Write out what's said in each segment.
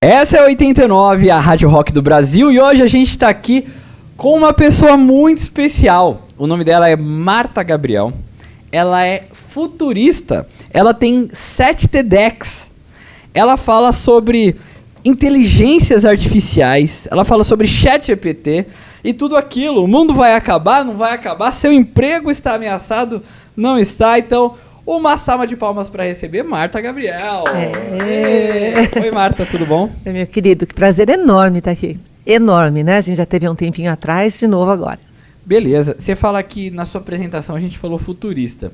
Essa é a 89, a Rádio Rock do Brasil, e hoje a gente está aqui com uma pessoa muito especial. O nome dela é Marta Gabriel. Ela é futurista, ela tem 7 TEDx. Ela fala sobre inteligências artificiais, ela fala sobre ChatGPT e tudo aquilo. O mundo vai acabar, não vai acabar? Seu emprego está ameaçado? Não está? Então, uma salva de palmas para receber Marta Gabriel. Oi, Marta, tudo bom? Meu querido, que prazer enorme estar aqui. Enorme, né? A gente já teve um tempinho atrás, de novo agora. Beleza. Você fala que na sua apresentação a gente falou futurista.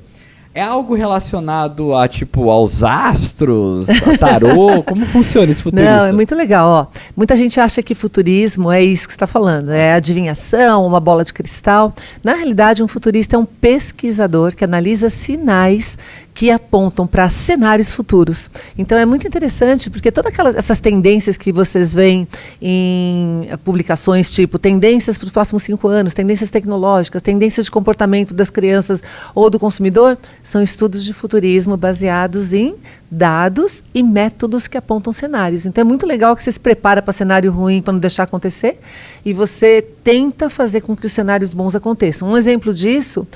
É algo relacionado a, tipo, aos astros, a tarô? Como funciona esse futurista? Não, é muito legal, ó. Muita gente acha que futurismo é isso que você está falando, é adivinhação, uma bola de cristal. Na realidade, um futurista é um pesquisador que analisa sinais que apontam para cenários futuros. Então é muito interessante, porque todas essas tendências que vocês veem em publicações, tipo tendências para os próximos 5 anos, tendências tecnológicas, tendências de comportamento das crianças ou do consumidor, são estudos de futurismo baseados em dados e métodos que apontam cenários. Então é muito legal que você se prepara para cenário ruim para não deixar acontecer e você tenta fazer com que os cenários bons aconteçam. Um exemplo disso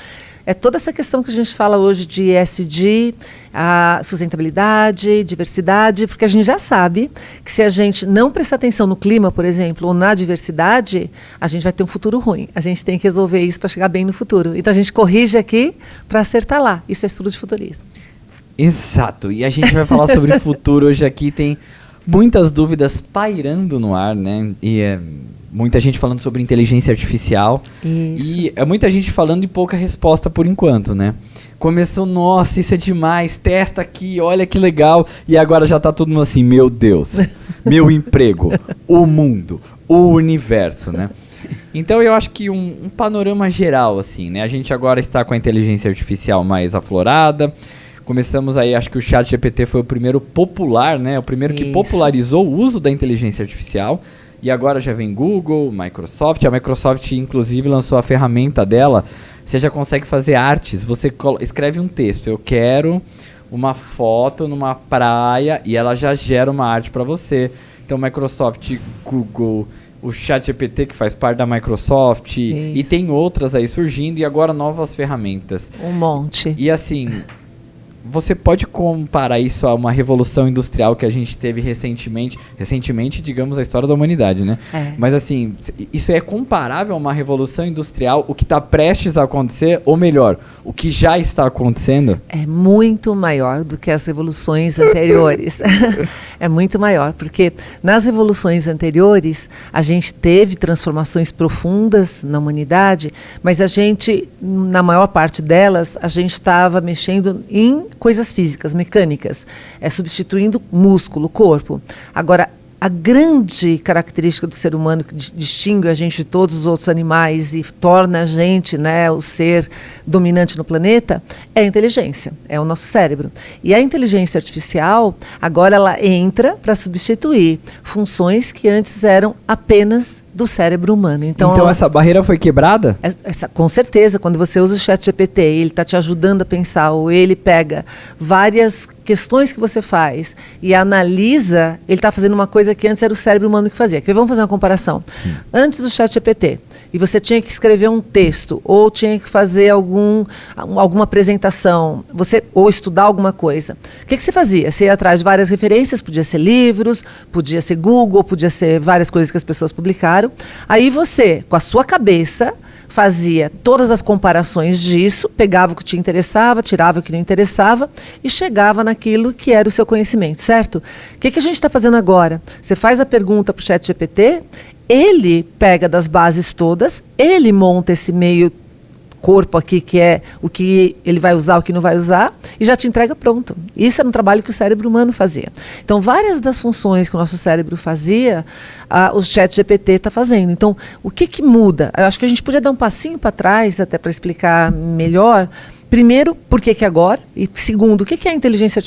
é toda essa questão que a gente fala hoje de ESG, a sustentabilidade, diversidade, porque a gente já sabe que se a gente não prestar atenção no clima, por exemplo, ou na diversidade, a gente vai ter um futuro ruim. A gente tem que resolver isso para chegar bem no futuro. Então a gente corrige aqui para acertar lá. Isso é estudo de futurismo. Exato. E a gente vai falar sobre futuro hoje aqui. Tem muitas dúvidas pairando no ar, né? E muita gente falando sobre inteligência artificial. Isso. E é muita gente falando e pouca resposta por enquanto, né? Começou, nossa, isso é demais, testa aqui, olha que legal. E agora já tá todo mundo assim, meu Deus, meu emprego, o mundo, o universo, né? Então eu acho que um panorama geral, assim, né? A gente agora está com a inteligência artificial mais aflorada. Começamos aí, acho que o ChatGPT foi o primeiro popular, né? O primeiro que popularizou o uso da inteligência artificial. E agora já vem Google, Microsoft. A Microsoft, inclusive, lançou a ferramenta dela. Você já consegue fazer artes. Você escreve um texto. Eu quero uma foto numa praia e ela já gera uma arte para você. Então, Microsoft, Google, o ChatGPT, que faz parte da Microsoft. E tem outras aí surgindo. E agora novas ferramentas. Um monte. E assim, você pode comparar isso a uma revolução industrial que a gente teve recentemente, digamos, a história da humanidade, né? Mas assim, isso é comparável a uma revolução industrial, o que está prestes a acontecer, ou melhor, o que já está acontecendo? É muito maior do que as revoluções anteriores. É muito maior, porque nas revoluções anteriores, a gente teve transformações profundas na humanidade, mas a gente, na maior parte delas, a gente estava mexendo em coisas físicas, mecânicas, substituindo músculo, corpo. Agora, a grande característica do ser humano que distingue a gente de todos os outros animais e torna a gente, né, o ser dominante no planeta, é a inteligência, é o nosso cérebro. E a inteligência artificial, agora ela entra para substituir funções que antes eram apenas do cérebro humano. Então essa barreira foi quebrada? Com certeza, quando você usa o ChatGPT, ele está te ajudando a pensar, ou ele pega várias questões que você faz e analisa, ele está fazendo uma coisa que antes era o cérebro humano que fazia. Vamos fazer uma comparação. Antes do ChatGPT, e você tinha que escrever um texto, ou tinha que fazer alguma apresentação, ou estudar alguma coisa. O que você fazia? Você ia atrás de várias referências, podia ser livros, podia ser Google, podia ser várias coisas que as pessoas publicaram. Aí você, com a sua cabeça, fazia todas as comparações disso, pegava o que te interessava, tirava o que não interessava e chegava naquilo que era o seu conhecimento, certo? O que a gente está fazendo agora? Você faz a pergunta para o ChatGPT, ele pega das bases todas, ele monta esse meio corpo aqui, que é o que ele vai usar, o que não vai usar, e já te entrega pronto. Isso era um trabalho que o cérebro humano fazia. Então, várias das funções que o nosso cérebro fazia, o ChatGPT está fazendo. Então, o que muda? Eu acho que a gente podia dar um passinho para trás, até para explicar melhor, Primeiro, por que agora? E segundo, o que é a inteligência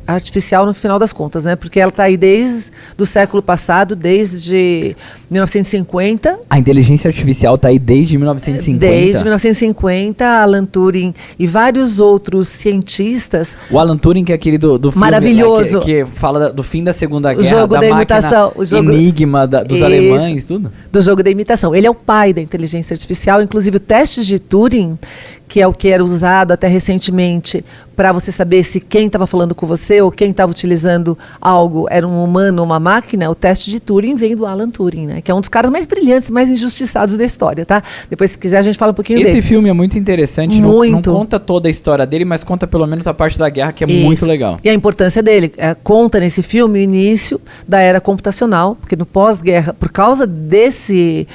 artificial no final das contas, né? Porque ela está aí desde o século passado, desde 1950. A inteligência artificial está aí desde 1950? Desde 1950, Alan Turing e vários outros cientistas. O Alan Turing, que é aquele do filme, maravilhoso, né, que fala do fim da Segunda Guerra, o jogo da imitação, o jogo Enigma dos alemães, tudo. Do jogo da imitação. Ele é o pai da inteligência artificial, inclusive o teste de Turing, que é o que era usado até recentemente para você saber se quem estava falando com você ou quem estava utilizando algo era um humano ou uma máquina. O teste de Turing vem do Alan Turing, né? Que é um dos caras mais brilhantes, mais injustiçados da história, tá? Depois, se quiser, a gente fala um pouquinho dele. Esse filme é muito interessante, não conta toda a história dele, mas conta pelo menos a parte da guerra, que é muito legal. E a importância dele, conta nesse filme o início da era computacional, porque no pós-guerra, por causa desse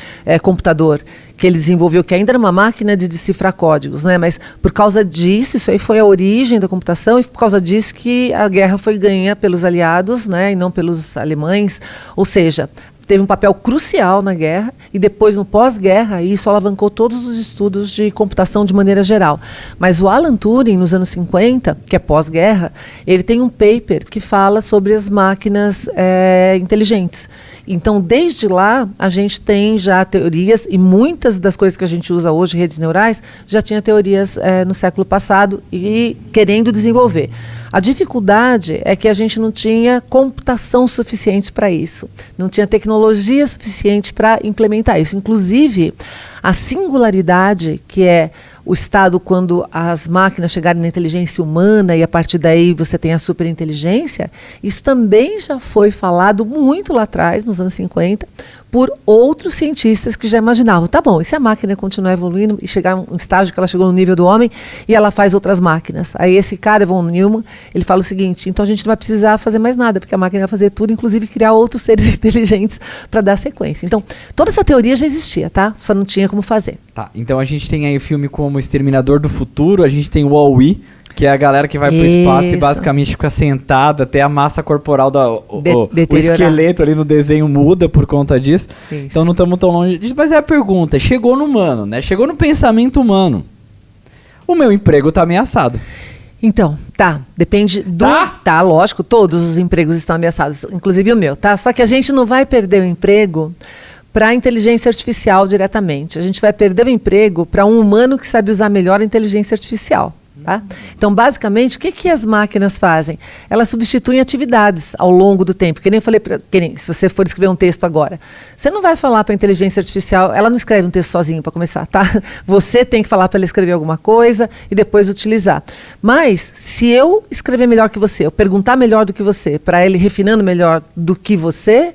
computador que ele desenvolveu, que ainda era uma máquina de decifrar códigos, né? Mas por causa disso, isso aí foi a origem da computação, e por causa disso que a guerra foi ganha pelos aliados, né? E não pelos alemães. Ou seja, teve um papel crucial na guerra, e depois, no pós-guerra, isso alavancou todos os estudos de computação de maneira geral. Mas o Alan Turing, nos anos 50, que é pós-guerra, ele tem um paper que fala sobre as máquinas inteligentes. Então, desde lá, a gente tem já teorias, e muitas das coisas que a gente usa hoje, redes neurais, já tinha teorias no século passado e querendo desenvolver. A dificuldade é que a gente não tinha computação suficiente para isso, não tinha tecnologia suficiente para implementar isso. Inclusive, a singularidade, que é o estado quando as máquinas chegarem na inteligência humana e a partir daí você tem a superinteligência, isso também já foi falado muito lá atrás, nos anos 50, por outros cientistas que já imaginavam, tá bom, e se a máquina continuar evoluindo e chegar a um estágio que ela chegou no nível do homem e ela faz outras máquinas? Aí esse cara, von Neumann, ele fala o seguinte: então a gente não vai precisar fazer mais nada, porque a máquina vai fazer tudo, inclusive criar outros seres inteligentes para dar sequência. Então, toda essa teoria já existia, tá? Só não tinha como fazer. Tá, então a gente tem aí o filme como Exterminador do Futuro, a gente tem o Wall-E, que é a galera que vai pro espaço e basicamente fica sentada, até a massa corporal, o esqueleto ali no desenho muda por conta disso. Isso. Então não estamos tão longe disso, mas é a pergunta, chegou no humano, né? Chegou no pensamento humano. O meu emprego tá ameaçado. Então, depende do... Tá, lógico, todos os empregos estão ameaçados, inclusive o meu, tá? Só que a gente não vai perder o emprego para a inteligência artificial diretamente. A gente vai perder o emprego para um humano que sabe usar melhor a inteligência artificial. Tá? Então, basicamente, o que as máquinas fazem? Elas substituem atividades ao longo do tempo. Que nem eu falei, se você for escrever um texto agora, você não vai falar para a inteligência artificial, ela não escreve um texto sozinho para começar, tá? Você tem que falar para ela escrever alguma coisa e depois utilizar. Mas, se eu escrever melhor que você, eu perguntar melhor do que você, para ele refinando melhor do que você,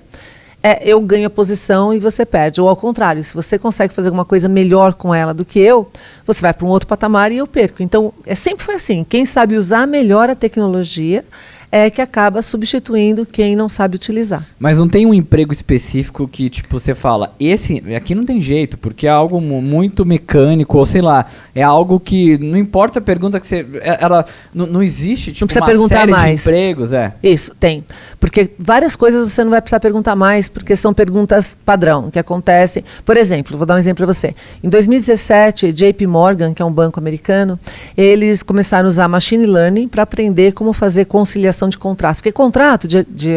eu ganho a posição e você perde. Ou ao contrário, se você consegue fazer alguma coisa melhor com ela do que eu, você vai para um outro patamar e eu perco. Então, sempre foi assim. Quem sabe usar melhor a tecnologia é que acaba substituindo quem não sabe utilizar. Mas não tem um emprego específico que, tipo, você fala, esse aqui não tem jeito, porque é algo muito mecânico, ou sei lá, é algo que não importa a pergunta que você... Ela não existe, tipo, não precisa uma perguntar série mais. De empregos, Isso, tem. Porque várias coisas você não vai precisar perguntar mais, porque são perguntas padrão, que acontecem. Por exemplo, vou dar um exemplo para você. Em 2017, JP Morgan, que é um banco americano, eles começaram a usar machine learning para aprender como fazer conciliação de contrato. Porque contrato,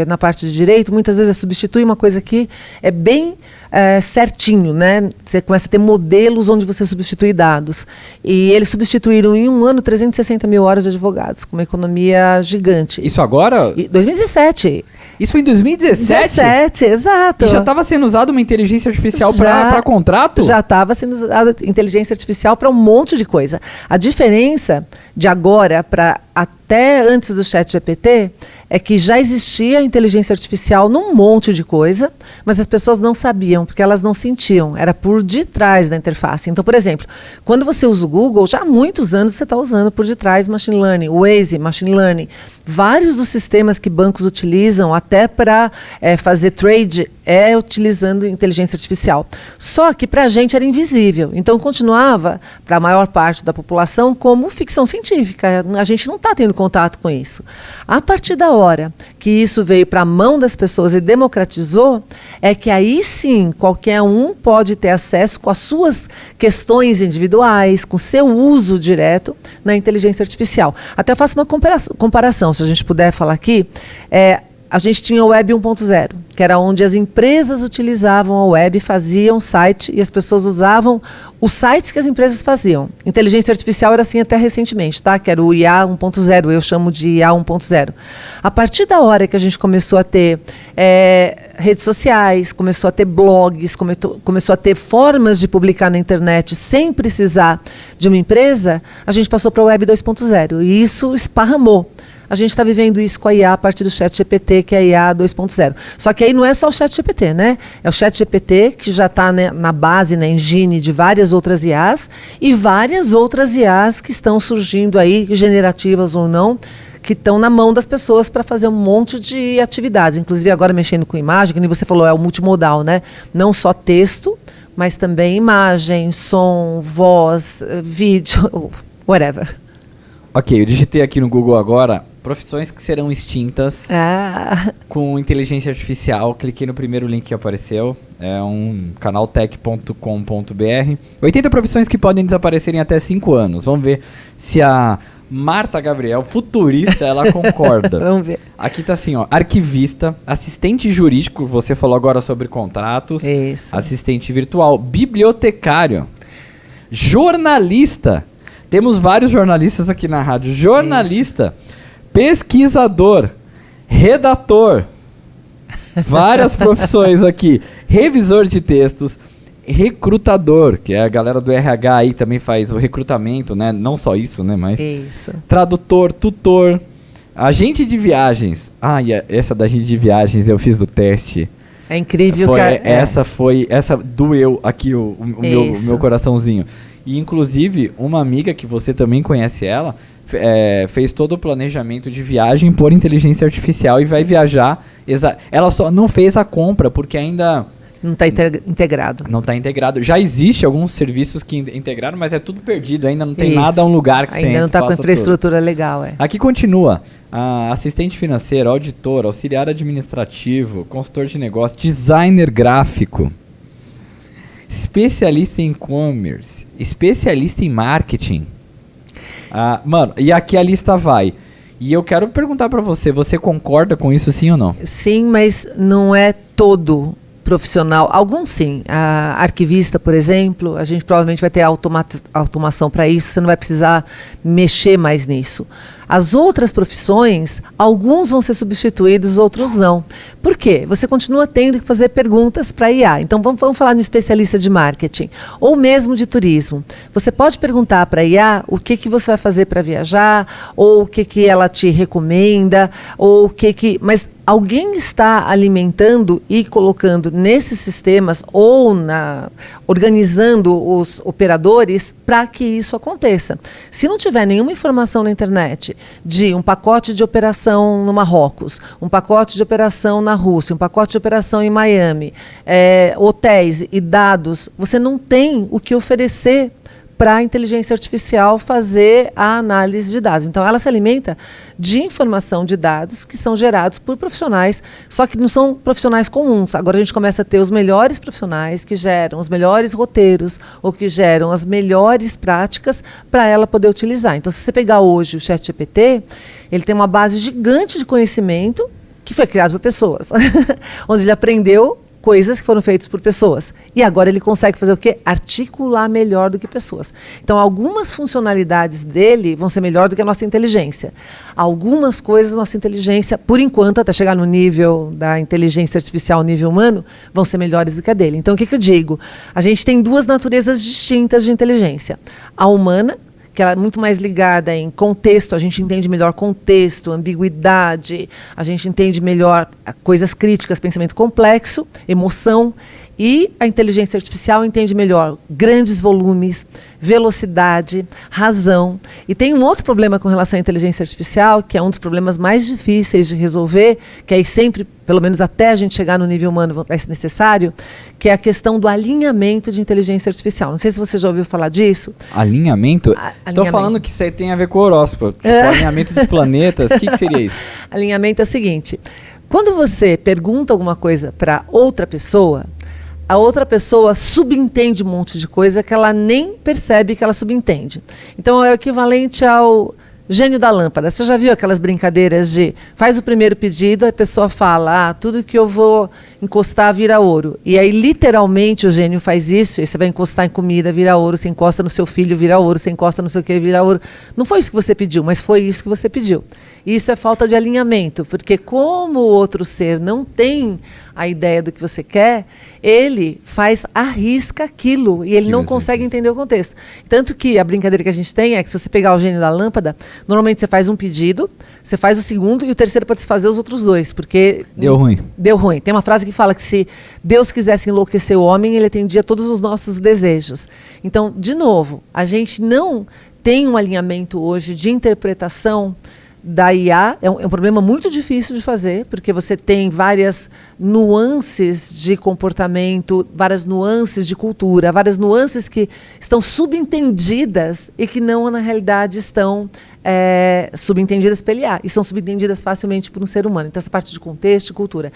na parte de direito, muitas vezes substitui uma coisa que é bem certinho, né? Você começa a ter modelos onde você substitui dados. E eles substituíram em um ano 360 mil horas de advogados, com uma economia gigante. Isso agora? 2017. Isso foi em 2017? 2017, exato. E já estava sendo usada uma inteligência artificial para contrato? Já estava sendo usada inteligência artificial para um monte de coisa. A diferença de agora para até antes do ChatGPT é que já existia inteligência artificial num monte de coisa, mas as pessoas não sabiam, porque elas não sentiam. Era por detrás da interface. Então, por exemplo, quando você usa o Google, já há muitos anos você está usando por detrás machine learning, Waze, machine learning. Vários dos sistemas que bancos utilizam, até para fazer trade, utilizando inteligência artificial. Só que para a gente era invisível. Então, continuava, para a maior parte da população, como ficção científica. A gente não está tendo contato com isso. A partir da hora agora que isso veio para a mão das pessoas e democratizou, é que aí sim qualquer um pode ter acesso com as suas questões individuais, com o seu uso direto na inteligência artificial. Até eu faço uma comparação, se a gente puder falar aqui. A gente tinha o Web 1.0, que era onde as empresas utilizavam a web, faziam site e as pessoas usavam os sites que as empresas faziam. Inteligência artificial era assim até recentemente, tá? Que era o IA 1.0, eu chamo de IA 1.0. A partir da hora que a gente começou a ter redes sociais, começou a ter blogs, começou a ter formas de publicar na internet sem precisar de uma empresa, a gente passou para o Web 2.0 e isso esparramou. A gente está vivendo isso com a IA a partir do ChatGPT, que é a IA 2.0. Só que aí não é só o ChatGPT, né? É o ChatGPT que já está, né, na base, na engine de várias outras IAs e várias outras IAs que estão surgindo aí, generativas ou não, que estão na mão das pessoas para fazer um monte de atividades. Inclusive agora mexendo com imagem, que nem você falou, é o multimodal, né? Não só texto, mas também imagem, som, voz, vídeo, whatever. Ok, eu digitei aqui no Google agora profissões que serão extintas com inteligência artificial. Cliquei no primeiro link que apareceu. É um canaltech.com.br. 80 profissões que podem desaparecer em até 5 anos. Vamos ver se a Marta Gabriel, futurista, ela concorda. Vamos ver. Aqui tá assim, ó, arquivista, assistente jurídico, você falou agora sobre contratos. Isso. Assistente virtual, bibliotecário, jornalista. Temos vários jornalistas aqui na rádio. Jornalista, pesquisador, redator, várias profissões aqui. Revisor de textos, recrutador, que é a galera do RH aí também faz o recrutamento, né? Não só isso, né? Mas isso. Tradutor, tutor, agente de viagens. Essa da agente de viagens eu fiz do teste. É incrível. Essa doeu aqui o meu coraçãozinho. E, inclusive, uma amiga que você também conhece ela, fez todo o planejamento de viagem por inteligência artificial e vai viajar. Ela só não fez a compra porque ainda... Não está integrado. Não está integrado. Já existe alguns serviços que integraram, mas é tudo perdido. Ainda não tem nada, um lugar que você ainda não está com infraestrutura legal. Aqui continua. Assistente financeiro, auditor, auxiliar administrativo, consultor de negócio, designer gráfico, especialista em e-commerce, especialista em marketing. Mano, e aqui a lista vai. E eu quero perguntar para você concorda com isso, sim ou não? Sim, mas não é todo profissional. Alguns sim. A arquivista, por exemplo, a gente provavelmente vai ter automação para isso, você não vai precisar mexer mais nisso. As outras profissões, alguns vão ser substituídos, outros não. Por quê? Você continua tendo que fazer perguntas para a IA. Então, vamos falar no especialista de marketing, ou mesmo de turismo. Você pode perguntar para a IA o que você vai fazer para viajar, ou o que ela te recomenda, ou mas alguém está alimentando e colocando nesses sistemas, ou organizando os operadores para que isso aconteça. Se não tiver nenhuma informação na internet de um pacote de operação no Marrocos, um pacote de operação na Rússia, um pacote de operação em Miami, hotéis e dados, você não tem o que oferecer para a inteligência artificial fazer a análise de dados. Então, ela se alimenta de informação de dados que são gerados por profissionais, só que não são profissionais comuns. Agora a gente começa a ter os melhores profissionais que geram os melhores roteiros ou que geram as melhores práticas para ela poder utilizar. Então, se você pegar hoje o ChatGPT, ele tem uma base gigante de conhecimento que foi criado por pessoas, onde ele aprendeu coisas que foram feitas por pessoas. E agora ele consegue fazer o quê? Articular melhor do que pessoas. Então, algumas funcionalidades dele vão ser melhor do que a nossa inteligência. Algumas coisas, nossa inteligência, por enquanto, até chegar no nível da inteligência artificial, nível humano, vão ser melhores do que a dele. Então, o que eu digo? A gente tem duas naturezas distintas de inteligência. A humana, que ela é muito mais ligada em contexto, a gente entende melhor contexto, ambiguidade, a gente entende melhor coisas críticas, pensamento complexo, emoção. E a inteligência artificial entende melhor grandes volumes, velocidade, razão. E tem um outro problema com relação à inteligência artificial, que é um dos problemas mais difíceis de resolver, que aí sempre, pelo menos até a gente chegar no nível humano, vai ser necessário, que é a questão do alinhamento de inteligência artificial. Não sei se você já ouviu falar disso. Alinhamento? Estou falando que isso aí tem a ver com horóscopo. Tipo, alinhamento dos planetas. O que seria isso? Alinhamento é o seguinte. Quando você pergunta alguma coisa para outra pessoa, a outra pessoa subentende um monte de coisa que ela nem percebe que ela subentende. Então é o equivalente ao gênio da lâmpada. Você já viu aquelas brincadeiras de faz o primeiro pedido, a pessoa fala, tudo que eu vou encostar vira ouro. E aí literalmente o gênio faz isso, e você vai encostar em comida, vira ouro, você encosta no seu filho, vira ouro, você encosta no seu que, vira ouro. Não foi isso que você pediu, mas foi isso que você pediu. E isso é falta de alinhamento, porque como o outro ser não tem a ideia do que você quer, ele arrisca aquilo, e ele não consegue entender o contexto. Tanto que a brincadeira que a gente tem é que se você pegar o gênio da lâmpada, normalmente você faz um pedido, você faz o segundo e o terceiro para desfazer os outros dois, porque... Deu ruim. Deu ruim. Tem uma frase que fala que se Deus quisesse enlouquecer o homem, ele atendia todos os nossos desejos. Então, de novo, a gente não tem um alinhamento hoje de interpretação da IA. É um problema muito difícil de fazer, porque você tem várias nuances de comportamento, várias nuances de cultura, várias nuances que estão subentendidas e que não, na realidade, estão subentendidas pela IA, e são subentendidas facilmente por um ser humano. Então, essa parte de contexto e cultura.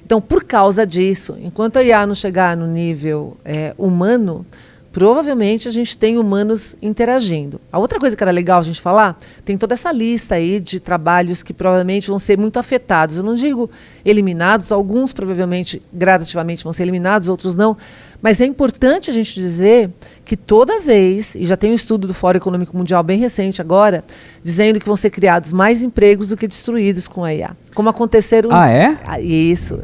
Então, por causa disso, enquanto a IA não chegar no nível humano, provavelmente a gente tem humanos interagindo. A outra coisa que era legal a gente falar, tem toda essa lista aí de trabalhos que provavelmente vão ser muito afetados. Eu não digo eliminados, alguns provavelmente gradativamente vão ser eliminados, outros não. Mas é importante a gente dizer que toda vez, e já tem um estudo do Fórum Econômico Mundial bem recente agora, dizendo que vão ser criados mais empregos do que destruídos com a IA. Como aconteceram... Ah, é? Isso.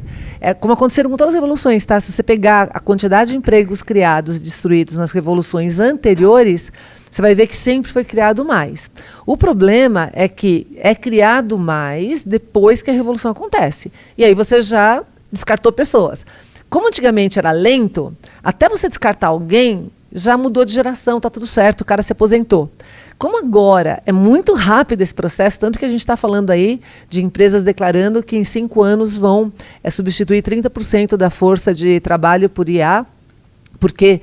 Como aconteceram com todas as revoluções, tá? Se você pegar a quantidade de empregos criados e destruídos nas revoluções anteriores, você vai ver que sempre foi criado mais. O problema é que é criado mais depois que a revolução acontece. E aí você já descartou pessoas. Como antigamente era lento, até você descartar alguém, já mudou de geração, está tudo certo, o cara se aposentou. Como agora é muito rápido esse processo, tanto que a gente está falando aí de empresas declarando que em 5 anos vão substituir 30% da força de trabalho por IA, porque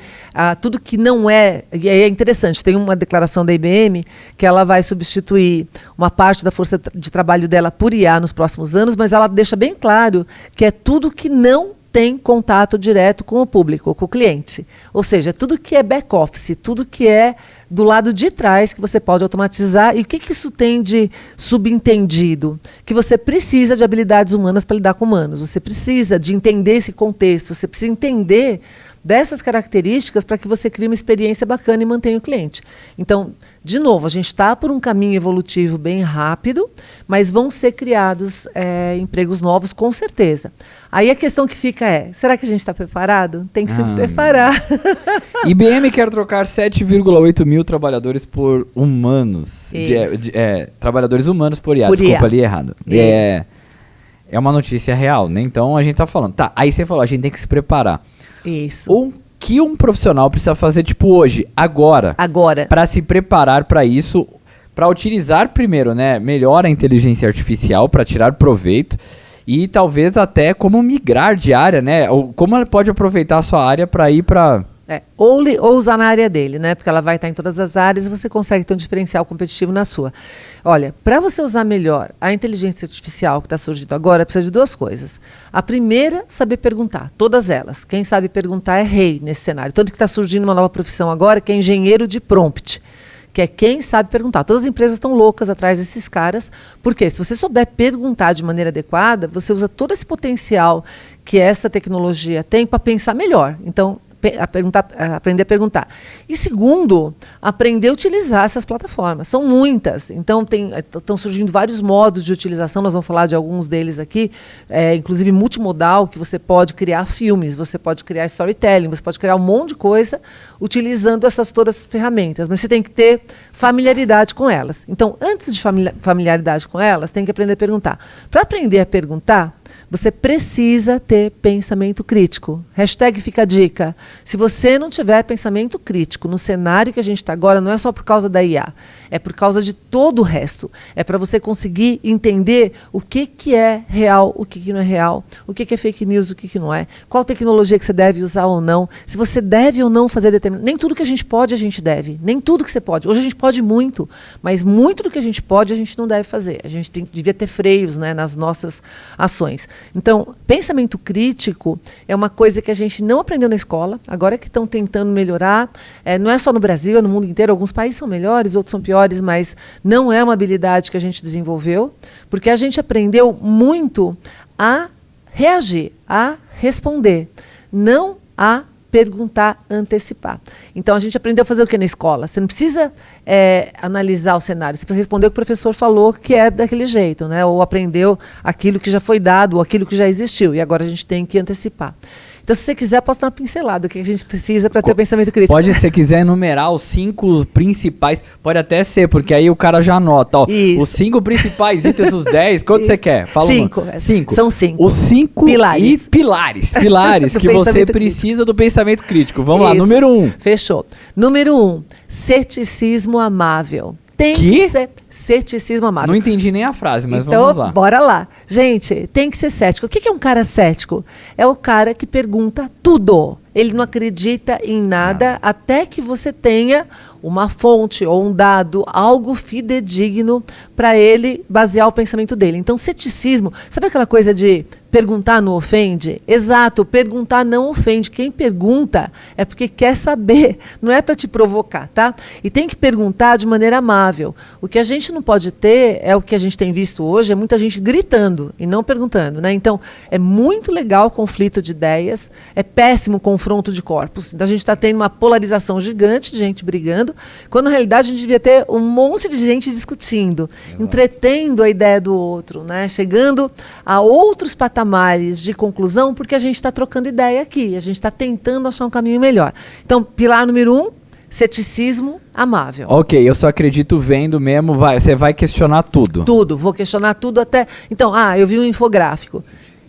tudo que não é... E é interessante, tem uma declaração da IBM que ela vai substituir uma parte da força de trabalho dela por IA nos próximos anos, mas ela deixa bem claro que é tudo que não tem contato direto com o público, com o cliente. Ou seja, tudo que é back-office, tudo que é do lado de trás que você pode automatizar. E o que isso tem de subentendido? Que você precisa de habilidades humanas para lidar com humanos. Você precisa de entender esse contexto, você precisa entender dessas características para que você crie uma experiência bacana e mantenha o cliente. Então, de novo, a gente está por um caminho evolutivo bem rápido, mas vão ser criados empregos novos, com certeza. Aí a questão que fica será que a gente está preparado? Tem que se preparar. IBM quer trocar 7,8 mil trabalhadores por humanos. Trabalhadores humanos por IA. Desculpa, ali errado. É uma notícia real, né? Então a gente está falando. Tá, aí você falou, a gente tem que se preparar. Isso. O que um profissional precisa fazer, tipo, hoje, agora, para se preparar para isso, para utilizar primeiro, né, melhor a inteligência artificial para tirar proveito e talvez até como migrar de área, né? Ou como ela pode aproveitar a sua área para ir para... Ou usar na área dele, né? Porque ela vai estar em todas as áreas e você consegue ter um diferencial competitivo na sua. Olha, para você usar melhor a inteligência artificial que está surgindo agora, precisa de 2 coisas. A primeira, saber perguntar. Todas elas. Quem sabe perguntar é rei nesse cenário. Tanto que está surgindo uma nova profissão agora, que é engenheiro de prompt, que é quem sabe perguntar. Todas as empresas estão loucas atrás desses caras, porque se você souber perguntar de maneira adequada, você usa todo esse potencial que essa tecnologia tem para pensar melhor. Então, aprender a perguntar. E segundo, aprender a utilizar essas plataformas. São muitas. Então, estão surgindo vários modos de utilização. Nós vamos falar de alguns deles aqui. Inclusive multimodal, que você pode criar filmes, você pode criar storytelling, você pode criar um monte de coisa utilizando essas todas as ferramentas. Mas você tem que ter familiaridade com elas. Então, antes de familiaridade com elas, tem que aprender a perguntar. Para aprender a perguntar, Você precisa ter pensamento crítico. Hashtag fica a dica. Se você não tiver pensamento crítico no cenário que a gente está agora, não é só por causa da IA, é por causa de todo o resto. É para você conseguir entender o que é real, o que não é real, o que é fake news, o que não é, qual tecnologia que você deve usar ou não, se você deve ou não fazer determinado. Nem tudo que a gente pode, a gente deve. Nem tudo que você pode. Hoje a gente pode muito, mas muito do que a gente pode, a gente não deve fazer. A gente devia ter freios, né, nas nossas ações. Então, pensamento crítico é uma coisa que a gente não aprendeu na escola, agora é que estão tentando melhorar. Não é só no Brasil, é no mundo inteiro. Alguns países são melhores, outros são piores, mas não é uma habilidade que a gente desenvolveu, porque a gente aprendeu muito a reagir, a responder, não a perguntar, antecipar. Então, a gente aprendeu a fazer o que na escola? Você não precisa analisar o cenário, você precisa responder o que o professor falou, que é daquele jeito, né? Ou aprendeu aquilo que já foi dado, ou aquilo que já existiu, e agora a gente tem que antecipar. Então, se você quiser, posso dar uma pincelada do que a gente precisa para ter pensamento crítico. Pode, se você quiser enumerar os 5 principais, pode até ser, porque aí o cara já anota. Ó, os 5 principais itens, os 10, quanto você quer? Fala 5. 5. São 5. Os 5 pilares. Pilares que você precisa do pensamento crítico. Vamos lá, número 1. Fechou. Número 1, ceticismo amável. Tem que ser ceticismo amável. Não entendi nem a frase, mas então, vamos lá. Bora lá. Gente, tem que ser cético. O que é um cara cético? É o cara que pergunta tudo. Ele não acredita em nada até que você tenha uma fonte ou um dado, algo fidedigno para ele basear o pensamento dele. Então, ceticismo, sabe aquela coisa de perguntar não ofende? Exato, perguntar não ofende. Quem pergunta é porque quer saber, não é para te provocar, tá? E tem que perguntar de maneira amável. O que a gente não pode ter, é o que a gente tem visto hoje, é muita gente gritando e não perguntando, né? Então, é muito legal o conflito de ideias, é péssimo o confronto de corpos. Então, a gente está tendo uma polarização gigante de gente brigando, quando na realidade a gente devia ter um monte de gente discutindo, entretendo a ideia do outro, né? Chegando a outros patamares de conclusão, porque a gente está trocando ideia aqui, a gente está tentando achar um caminho melhor. Então, pilar número 1, ceticismo amável. Ok, eu só acredito vendo mesmo, você vai questionar tudo. Tudo, vou questionar tudo até... Então, eu vi um infográfico.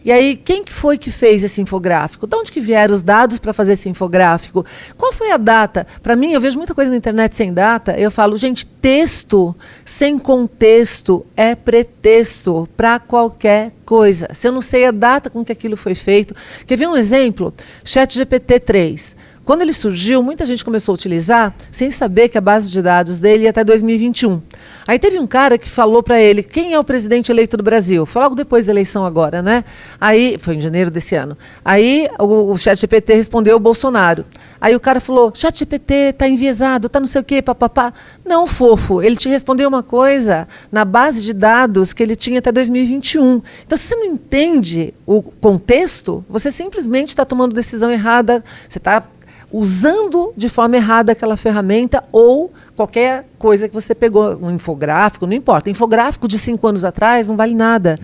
E aí, quem que foi que fez esse infográfico? De onde que vieram os dados para fazer esse infográfico? Qual foi a data? Para mim, eu vejo muita coisa na internet sem data, eu falo, gente, texto sem contexto é pretexto para qualquer coisa. Se eu não sei a data com que aquilo foi feito... Quer ver um exemplo? ChatGPT 3. Quando ele surgiu, muita gente começou a utilizar sem saber que a base de dados dele ia até 2021. Aí teve um cara que falou para ele, quem é o presidente eleito do Brasil? Foi logo depois da eleição agora, né? Aí, foi em janeiro desse ano. Aí o ChatGPT respondeu o Bolsonaro. Aí o cara falou, ChatGPT tá enviesado, tá não sei o quê, papapá. Não, fofo, ele te respondeu uma coisa na base de dados que ele tinha até 2021. Então, se você não entende o contexto, você simplesmente está tomando decisão errada, você está usando de forma errada aquela ferramenta ou qualquer coisa que você pegou, um infográfico, não importa. Infográfico de 5 anos atrás não vale nada.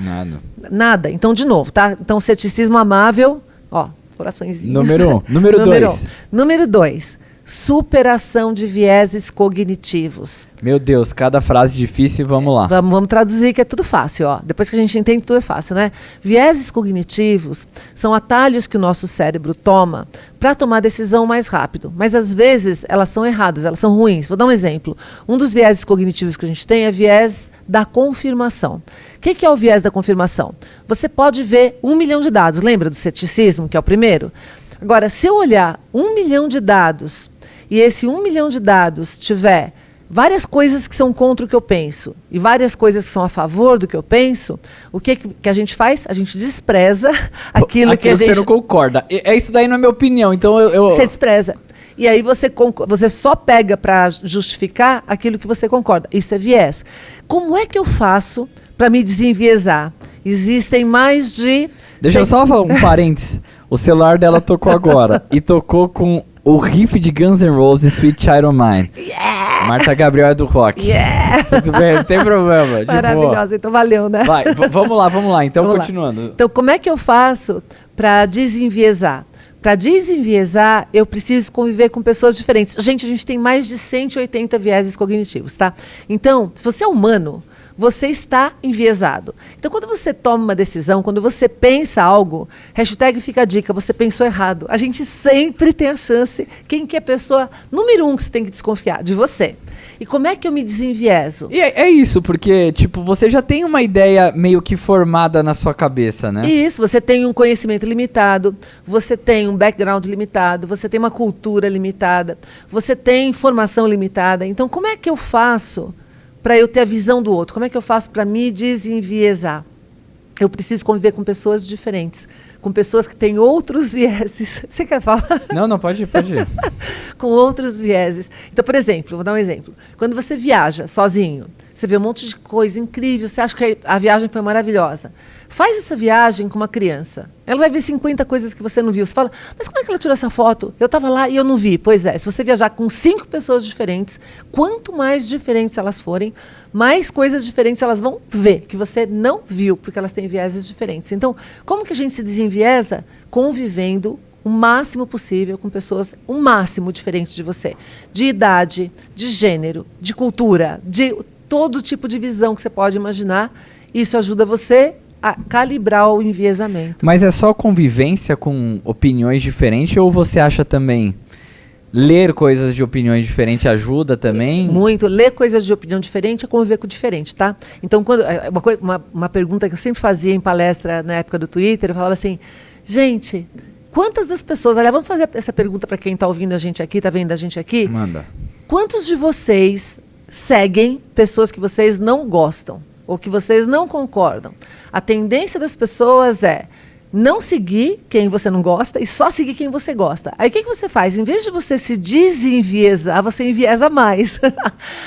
Nada. Então, de novo, tá? Então, ceticismo amável, ó, coraçõezinhos. Número 1. Número 2. Superação de vieses cognitivos. Meu Deus, cada frase difícil, vamos lá. Vamos traduzir que é tudo fácil, ó. Depois que a gente entende, tudo é fácil, né? Vieses cognitivos são atalhos que o nosso cérebro toma para tomar decisão mais rápido. Mas às vezes elas são erradas, elas são ruins. Vou dar um exemplo. Um dos vieses cognitivos que a gente tem é viés da confirmação. O que é o viés da confirmação? Você pode ver 1 milhão de dados. Lembra do ceticismo, que é o primeiro? Agora, se eu olhar 1 milhão de dados e esse 1 milhão de dados tiver várias coisas que são contra o que eu penso e várias coisas que são a favor do que eu penso, o que a gente faz? A gente despreza aquilo que a gente... você não concorda. Isso daí não é minha opinião, então eu... Você despreza. E aí você só pega para justificar aquilo que você concorda. Isso é viés. Como é que eu faço para me desenviesar? Existem mais de... Deixa eu só falar um parênteses. O celular dela tocou agora e tocou com o riff de Guns N' Roses, Sweet Child of Mine. Yeah! Marta Gabriel é do rock. Yeah! Tudo bem, não tem problema. Maravilhosa, então valeu, né? Vai, vamos lá. Então, continuando. Então, como é que eu faço para desenviesar? Para desenviesar, eu preciso conviver com pessoas diferentes. Gente, a gente tem mais de 180 vieses cognitivos, tá? Então, se você é humano, você está enviesado. Então, quando você toma uma decisão, quando você pensa algo, hashtag fica a dica, você pensou errado. A gente sempre tem a chance, quem que é a pessoa número 1 que você tem que desconfiar? De você. E como é que eu me desenvieso? E é isso, porque, tipo, você já tem uma ideia meio que formada na sua cabeça, né? Isso, você tem um conhecimento limitado, você tem um background limitado, você tem uma cultura limitada, você tem formação limitada. Então, como é que eu faço para eu ter a visão do outro? Como é que eu faço para me desenviesar? Eu preciso conviver com pessoas diferentes, com pessoas que têm outros vieses. Você quer falar? Não, pode ir. Com outros vieses. Então, por exemplo, vou dar um exemplo. Quando você viaja sozinho, você vê um monte de coisa incrível, você acha que a viagem foi maravilhosa. Faz essa viagem com uma criança. Ela vai ver 50 coisas que você não viu. Você fala, mas como é que ela tirou essa foto? Eu estava lá e eu não vi. Pois é, se você viajar com 5 pessoas diferentes, quanto mais diferentes elas forem, mais coisas diferentes elas vão ver, que você não viu, porque elas têm vieses diferentes. Então, como que a gente se desenviesa? Convivendo o máximo possível com pessoas o máximo diferentes de você. De idade, de gênero, de cultura, de todo tipo de visão que você pode imaginar. Isso ajuda você a calibrar o enviesamento. Mas é só convivência com opiniões diferentes ou você acha também ler coisas de opiniões diferentes ajuda também? Muito. Ler coisas de opinião diferente é conviver com o diferente, tá? Então, quando, uma pergunta que eu sempre fazia em palestra na época do Twitter, eu falava assim, gente, quantas das pessoas... Aliás, vamos fazer essa pergunta para quem está ouvindo a gente aqui, está vendo a gente aqui? Manda. Quantos de vocês seguem pessoas que vocês não gostam ou que vocês não concordam? A tendência das pessoas é não seguir quem você não gosta e só seguir quem você gosta. Aí o que você faz? Em vez de você se desenviesar, você enviesa mais.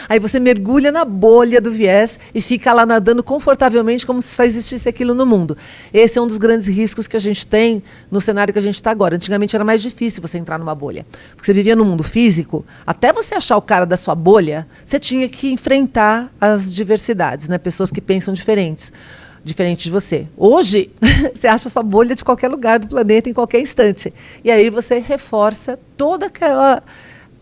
Aí você mergulha na bolha do viés e fica lá nadando confortavelmente como se só existisse aquilo no mundo. Esse é um dos grandes riscos que a gente tem no cenário que a gente está agora. Antigamente era mais difícil você entrar numa bolha. Porque você vivia no mundo físico, até você achar o cara da sua bolha, você tinha que enfrentar as diversidades, né? Pessoas que pensam diferente de você. Hoje, você acha a sua bolha de qualquer lugar do planeta, em qualquer instante. E aí você reforça toda aquela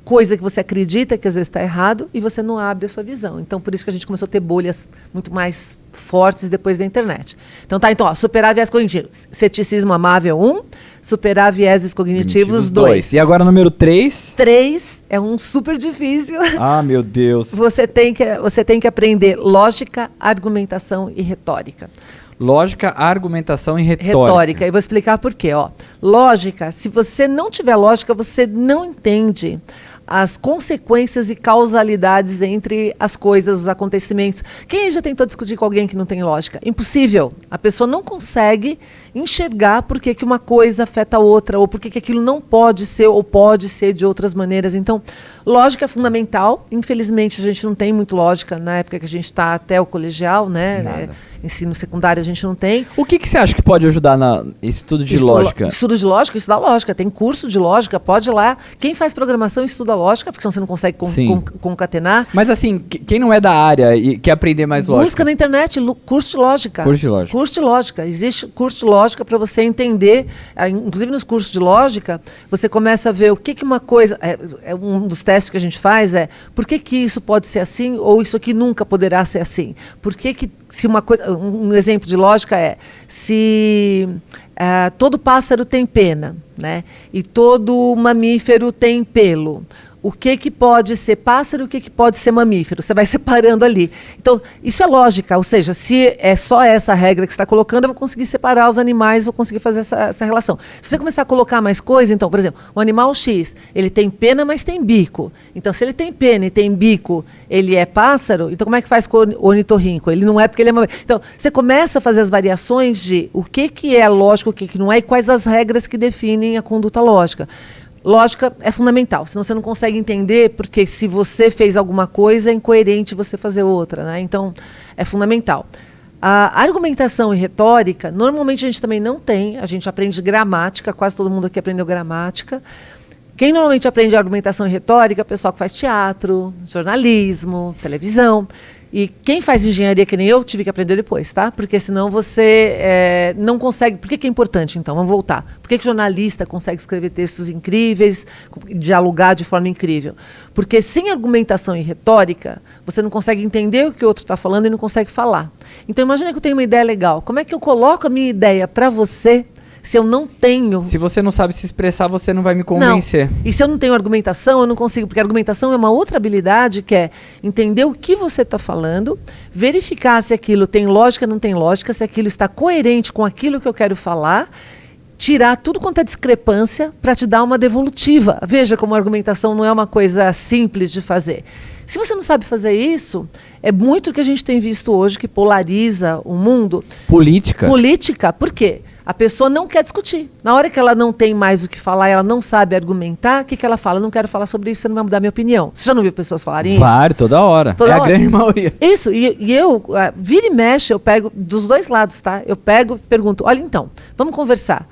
coisa que você acredita que às vezes está errado e você não abre a sua visão. Então, por isso que a gente começou a ter bolhas muito mais fortes depois da internet. Então, ó, superar viés cognitivos. Ceticismo amável 1, superar vieses cognitivos 2. E agora número 3? 3 é um super difícil. Ah, meu Deus. Você tem que aprender lógica, argumentação e retórica. Lógica, argumentação e retórica. Eu vou explicar por quê. Ó. Lógica, se você não tiver lógica, você não entende as consequências e causalidades entre as coisas, os acontecimentos. Quem já tentou discutir com alguém que não tem lógica? Impossível. A pessoa não consegue enxergar por que uma coisa afeta a outra, ou por que aquilo não pode ser ou pode ser de outras maneiras. Então, lógica é fundamental. Infelizmente, a gente não tem muito lógica na época que a gente está até o colegial, né? Ensino secundário a gente não tem. O que você acha que pode ajudar no estudo de lógica? Estudo de lógica, estudar lógica. Tem curso de lógica, pode ir lá. Quem faz programação estuda lógica, porque senão você não consegue concatenar. Mas assim, quem não é da área e quer aprender mais lógica? Busca na internet curso de lógica. Curso de lógica. Curso de lógica. Existe curso de lógica para você entender. Inclusive nos cursos de lógica, você começa a ver o que uma coisa... um dos testes que a gente faz é por que isso pode ser assim ou isso aqui nunca poderá ser assim? Por que se uma coisa... Um exemplo de lógica é se todo pássaro tem pena, né? E todo mamífero tem pelo. O que pode ser pássaro e o que pode ser mamífero? Você vai separando ali. Então, isso é lógica. Ou seja, se é só essa regra que você está colocando, eu vou conseguir separar os animais, vou conseguir fazer essa relação. Se você começar a colocar mais coisa, então, por exemplo, o animal X, ele tem pena, mas tem bico. Então, se ele tem pena e tem bico, ele é pássaro, então como é que faz com o ornitorrinco? Ele não é porque ele é mamífero. Então, você começa a fazer as variações de o que é lógico, o que não é, e quais as regras que definem a conduta lógica. Lógica é fundamental, senão você não consegue entender, porque se você fez alguma coisa, é incoerente você fazer outra, né? Então, é fundamental. A argumentação e retórica, normalmente a gente também não tem, a gente aprende gramática, quase todo mundo aqui aprendeu gramática. Quem normalmente aprende argumentação e retórica é o pessoal que faz teatro, jornalismo, televisão. E quem faz engenharia que nem eu, tive que aprender depois, tá? Porque senão você não consegue... Por que é importante, então? Vamos voltar. Por que jornalista consegue escrever textos incríveis, dialogar de forma incrível? Porque sem argumentação e retórica, você não consegue entender o que o outro está falando e não consegue falar. Então, imagina que eu tenho uma ideia legal. Como é que eu coloco a minha ideia para você se eu não tenho... Se você não sabe se expressar, você não vai me convencer. Não. E se eu não tenho argumentação, eu não consigo. Porque a argumentação é uma outra habilidade que é entender o que você está falando, verificar se aquilo tem lógica ou não tem lógica, se aquilo está coerente com aquilo que eu quero falar, tirar tudo quanto é discrepância para te dar uma devolutiva. Veja como a argumentação não é uma coisa simples de fazer. Se você não sabe fazer isso, é muito o que a gente tem visto hoje que polariza o mundo. Política. Política, por quê? A pessoa não quer discutir. Na hora que ela não tem mais o que falar, ela não sabe argumentar, o que ela fala? Não quero falar sobre isso, você não vai mudar minha opinião. Você já não viu pessoas falarem isso? Claro, toda hora. Toda hora. A grande maioria. Isso, e eu, vira e mexe, eu pego dos dois lados, tá? Eu pego e pergunto, olha então, vamos conversar.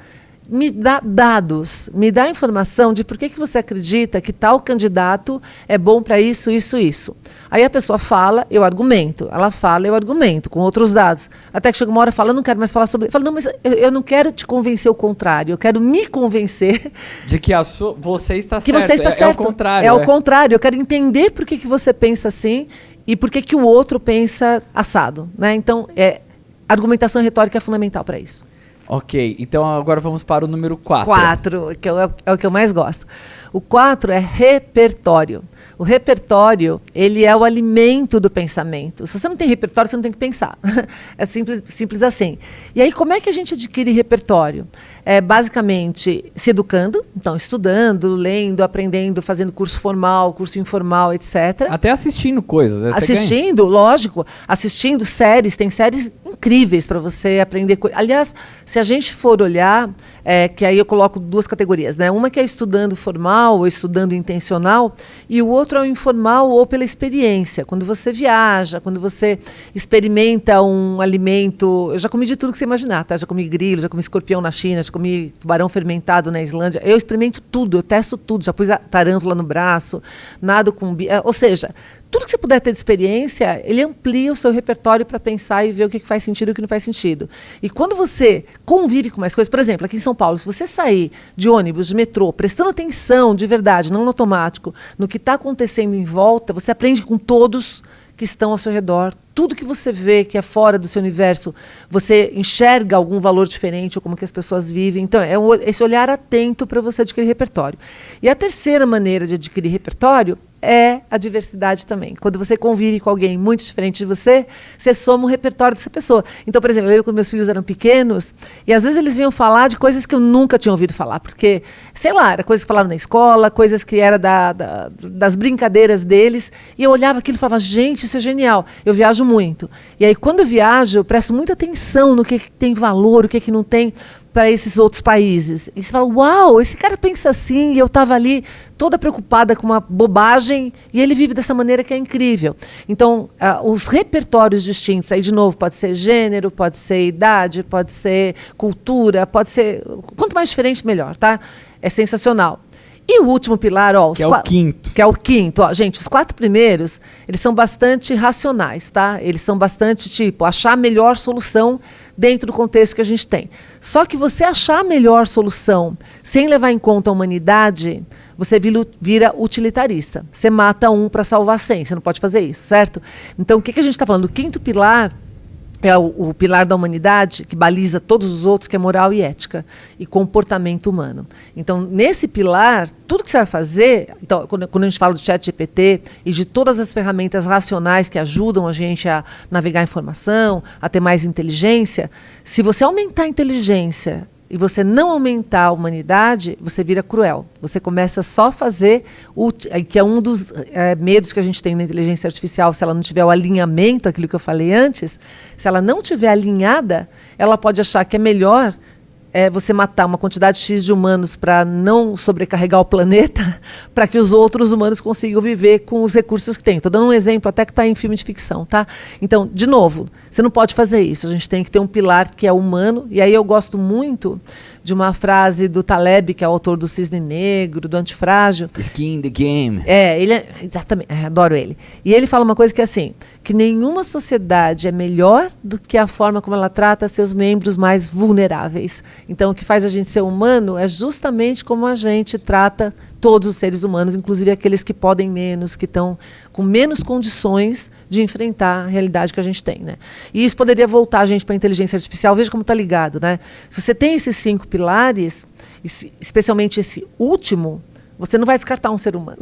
Me dá dados, me dá informação de por que você acredita que tal candidato é bom para isso, isso, isso. Aí a pessoa fala, eu argumento. Ela fala, eu argumento, com outros dados. Até que chega uma hora e fala, eu não quero mais falar sobre... Eu falo, não, mas eu não quero te convencer o contrário. Eu quero me convencer... De que você está certo. Que você está certo. É o contrário. É o contrário. Eu quero entender por que você pensa assim e por que o outro pensa assado. Né? Então, argumentação e retórica é fundamental para isso. Ok, então agora vamos para o número 4. 4, que é o que eu mais gosto. O 4 é repertório. O repertório, ele é o alimento do pensamento. Se você não tem repertório, você não tem que pensar. É simples assim. E aí, como é que a gente adquire repertório? É basicamente se educando, então estudando, lendo, aprendendo, fazendo curso formal, curso informal, etc. Até assistindo coisas. Assistindo, lógico. Assistindo séries, tem séries incríveis para você aprender coisas. Aliás, se a gente for olhar, que aí eu coloco duas categorias, né? Uma que é estudando formal ou estudando intencional, e o outro é o informal ou pela experiência. Quando você viaja, quando você experimenta um alimento... Eu já comi de tudo que você imaginar, tá? Já comi grilo, já comi escorpião na China, já comi tubarão fermentado na Islândia. Eu experimento tudo, eu testo tudo. Já pus a tarântula no braço, nado com... Ou seja, tudo que você puder ter de experiência, ele amplia o seu repertório para pensar e ver o que faz sentido e o que não faz sentido. E quando você convive com mais coisas, por exemplo, aqui em São Paulo, se você sair de ônibus, de metrô, prestando atenção de verdade, não no automático, no que está acontecendo em volta, você aprende com todos que estão ao seu redor. Tudo que você vê que é fora do seu universo, você enxerga algum valor diferente ou como que as pessoas vivem. Então, é esse olhar atento para você adquirir repertório. E a terceira maneira de adquirir repertório é a diversidade também. Quando você convive com alguém muito diferente de você, você soma o repertório dessa pessoa. Então, por exemplo, eu quando meus filhos eram pequenos, e às vezes eles vinham falar de coisas que eu nunca tinha ouvido falar, porque, sei lá, era coisas que falaram na escola, coisas que eram das brincadeiras deles, e eu olhava aquilo e falava, gente, isso é genial. Eu viajo muito. E aí, quando eu viajo, eu presto muita atenção no que tem valor, o que não tem para esses outros países. E você fala, uau, esse cara pensa assim, e eu estava ali toda preocupada com uma bobagem, e ele vive dessa maneira que é incrível. Então, os repertórios distintos, aí de novo, pode ser gênero, pode ser idade, pode ser cultura, pode ser... Quanto mais diferente, melhor, tá? É sensacional. E o último pilar, ó, que é o quinto. Que é o quinto, ó, gente, os 4 primeiros, eles são bastante racionais, tá? Eles são bastante, tipo, achar a melhor solução dentro do contexto que a gente tem. Só que você achar a melhor solução sem levar em conta a humanidade, você vira utilitarista. Você mata um para salvar 100, você não pode fazer isso, certo? Então, o que a gente está falando? O quinto pilar é o pilar da humanidade, que baliza todos os outros, que é moral e ética, e comportamento humano. Então, nesse pilar, tudo que você vai fazer... Então, quando a gente fala do ChatGPT e de todas as ferramentas racionais que ajudam a gente a navegar a informação, a ter mais inteligência, se você aumentar a inteligência e você não aumentar a humanidade, você vira cruel. Você começa só a fazer, que é um dos medos que a gente tem na inteligência artificial, se ela não tiver o alinhamento, aquilo que eu falei antes, se ela não tiver alinhada, ela pode achar que é melhor você matar uma quantidade X de humanos para não sobrecarregar o planeta, para que os outros humanos consigam viver com os recursos que tem. Estou dando um exemplo até que está em filme de ficção, tá? Então, de novo, você não pode fazer isso. A gente tem que ter um pilar que é humano, e aí eu gosto muito de uma frase do Taleb, que é o autor do Cisne Negro, do Antifrágil. Skin in the game. Exatamente, adoro ele. E ele fala uma coisa que é assim, que nenhuma sociedade é melhor do que a forma como ela trata seus membros mais vulneráveis. Então, o que faz a gente ser humano é justamente como a gente trata todos os seres humanos, inclusive aqueles que podem menos, que estão com menos condições de enfrentar a realidade que a gente tem, né? E isso poderia voltar a gente para a inteligência artificial. Veja como está ligado, né? Se você tem esses 5 pilares, especialmente esse último, você não vai descartar um ser humano.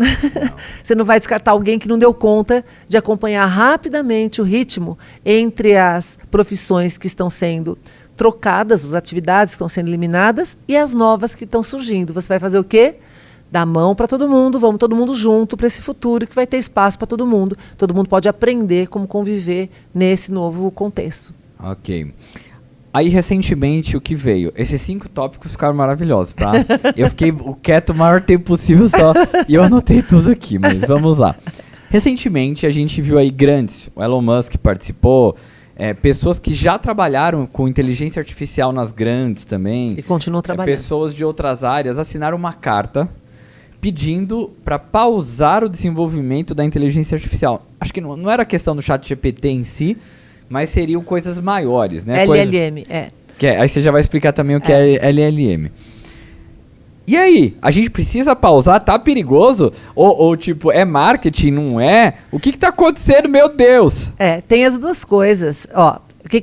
Você não vai descartar alguém que não deu conta de acompanhar rapidamente o ritmo entre as profissões que estão sendo trocadas, as atividades que estão sendo eliminadas e as novas que estão surgindo. Você vai fazer o quê? Dar mão para todo mundo, vamos todo mundo junto para esse futuro que vai ter espaço para todo mundo. Todo mundo pode aprender como conviver nesse novo contexto. Ok. Aí, recentemente, o que veio? Esses 5 tópicos ficaram maravilhosos, tá? Eu fiquei quieto o maior tempo possível só e eu anotei tudo aqui, mas vamos lá. Recentemente, a gente viu aí grandes, o Elon Musk participou, pessoas que já trabalharam com inteligência artificial nas grandes também. E continuam trabalhando. Pessoas de outras áreas assinaram uma carta pedindo para pausar o desenvolvimento da inteligência artificial. Acho que não era questão do ChatGPT em si, mas seriam coisas maiores, né? LLM, Aí você já vai explicar também o que é LLM. E aí, a gente precisa pausar? Tá perigoso? Ou tipo, é marketing, não é? O que tá acontecendo, meu Deus? Tem as duas coisas. Ó,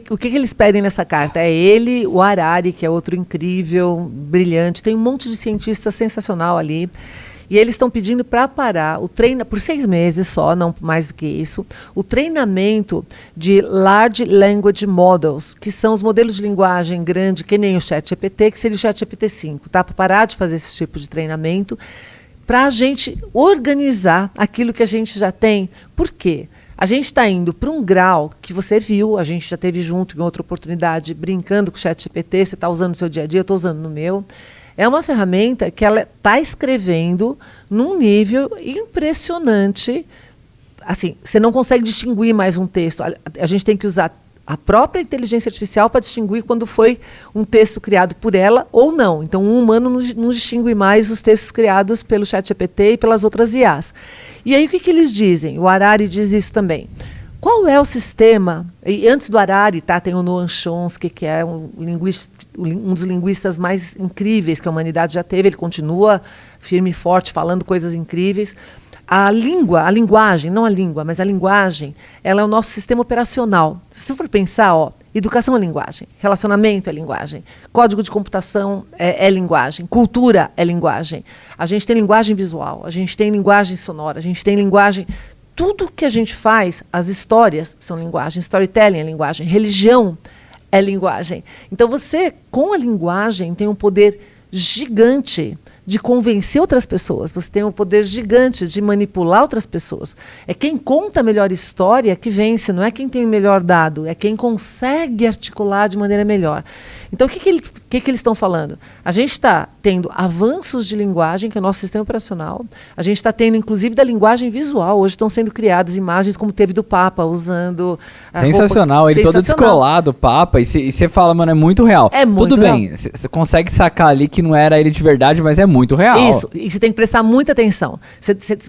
o que eles pedem nessa carta? É ele, o Harari, que é outro incrível, brilhante. Tem um monte de cientista sensacional ali. E eles estão pedindo para parar por 6 meses só, não mais do que isso, o treinamento de Large Language Models, que são os modelos de linguagem grande, que nem o ChatGPT, que seria o ChatGPT-5, tá? Para parar de fazer esse tipo de treinamento, para a gente organizar aquilo que a gente já tem. Por quê? A gente está indo para um grau que você viu, a gente já teve junto em outra oportunidade, brincando com o ChatGPT, você está usando no seu dia a dia, eu estou usando no meu. É uma ferramenta que ela está escrevendo num nível impressionante. Assim, você não consegue distinguir mais um texto. A gente tem que usar a própria inteligência artificial para distinguir quando foi um texto criado por ela ou não. Então, um humano não distingue mais os textos criados pelo ChatGPT e pelas outras IAs. E aí, o que eles dizem? O Harari diz isso também. Qual é o sistema? E antes do Harari, tá, tem o Noam Chomsky, que é um dos linguistas mais incríveis que a humanidade já teve. Ele continua firme e forte, falando coisas incríveis. A linguagem, não a língua, mas a linguagem, ela é o nosso sistema operacional. Se você for pensar, educação é linguagem, relacionamento é linguagem, código de computação é linguagem, cultura é linguagem. A gente tem linguagem visual, a gente tem linguagem sonora, a gente tem linguagem... Tudo que a gente faz, as histórias são linguagem, storytelling é linguagem, religião é linguagem. Então você, com a linguagem, tem um poder gigante de convencer outras pessoas, você tem um poder gigante de manipular outras pessoas. É quem conta a melhor história que vence, não é quem tem o melhor dado, é quem consegue articular de maneira melhor. Então, o que eles estão falando? A gente está tendo avanços de linguagem, que é o nosso sistema operacional. A gente está tendo, inclusive, da linguagem visual. Hoje estão sendo criadas imagens como teve do Papa, usando... Sensacional, roupa. Ele todo descolado, o Papa. E você fala, mano, é muito real. É muito Tudo real. bem, você consegue sacar ali que não era ele de verdade, mas é muito real. Isso, e você tem que prestar muita atenção.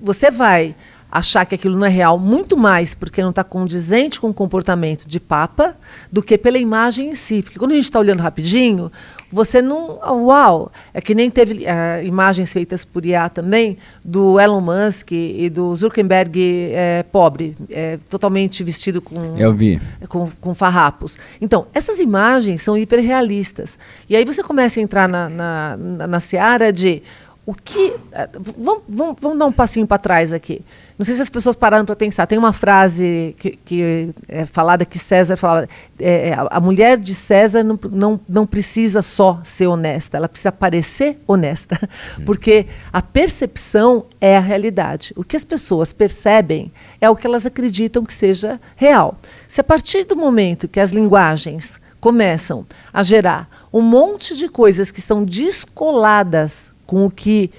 Você vai achar que aquilo não é real muito mais porque não está condizente com o comportamento de Papa do que pela imagem em si. Porque quando a gente está olhando rapidinho, você não... Uau! É que nem teve imagens feitas por IA também do Elon Musk e do Zuckerberg pobre, totalmente vestido com... Eu vi. Com farrapos. Então, essas imagens são hiperrealistas. E aí você começa a entrar na seara de... Vamos dar um passinho para trás aqui. Não sei se as pessoas pararam para pensar. Tem uma frase que é falada que César falava. A mulher de César não precisa só ser honesta, ela precisa parecer honesta. Porque a percepção é a realidade. O que as pessoas percebem é o que elas acreditam que seja real. Se a partir do momento que as linguagens começam a gerar um monte de coisas que estão descoladas com o que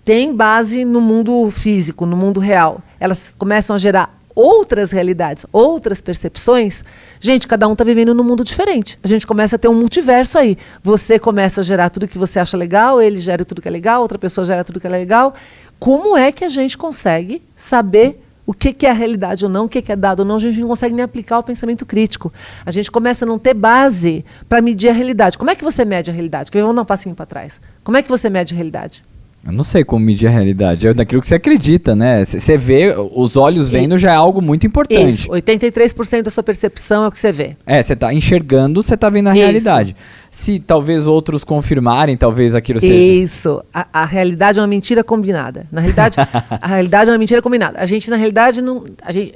tem base no mundo físico, no mundo real, elas começam a gerar outras realidades, outras percepções, gente, cada um está vivendo num mundo diferente. A gente começa a ter um multiverso aí. Você começa a gerar tudo que você acha legal, ele gera tudo que é legal, outra pessoa gera tudo que é legal. Como é que a gente consegue saber o que é a realidade ou não, o que é dado ou não? A gente não consegue nem aplicar o pensamento crítico. A gente começa a não ter base para medir a realidade. Como é que você mede a realidade? Vamos dar um passinho para trás. Como é que você mede a realidade? Eu não sei como medir a realidade. É daquilo que você acredita, né? Você vê, os olhos vendo já é algo muito importante. Isso, 83% da sua percepção é o que você vê. Você está enxergando, você está vendo a realidade. Se talvez outros confirmarem, talvez aquilo seja... Isso. A realidade é uma mentira combinada. Na realidade, a realidade é uma mentira combinada. A gente, na realidade, não...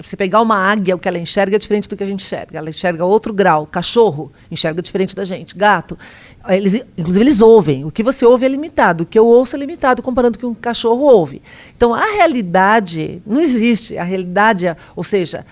você pegar uma águia, o que ela enxerga é diferente do que a gente enxerga. Ela enxerga outro grau. Cachorro enxerga diferente da gente. Gato. Inclusive, eles ouvem. O que você ouve é limitado. O que eu ouço é limitado comparando com o que um cachorro ouve. Então, a realidade não existe. A realidade, ou seja,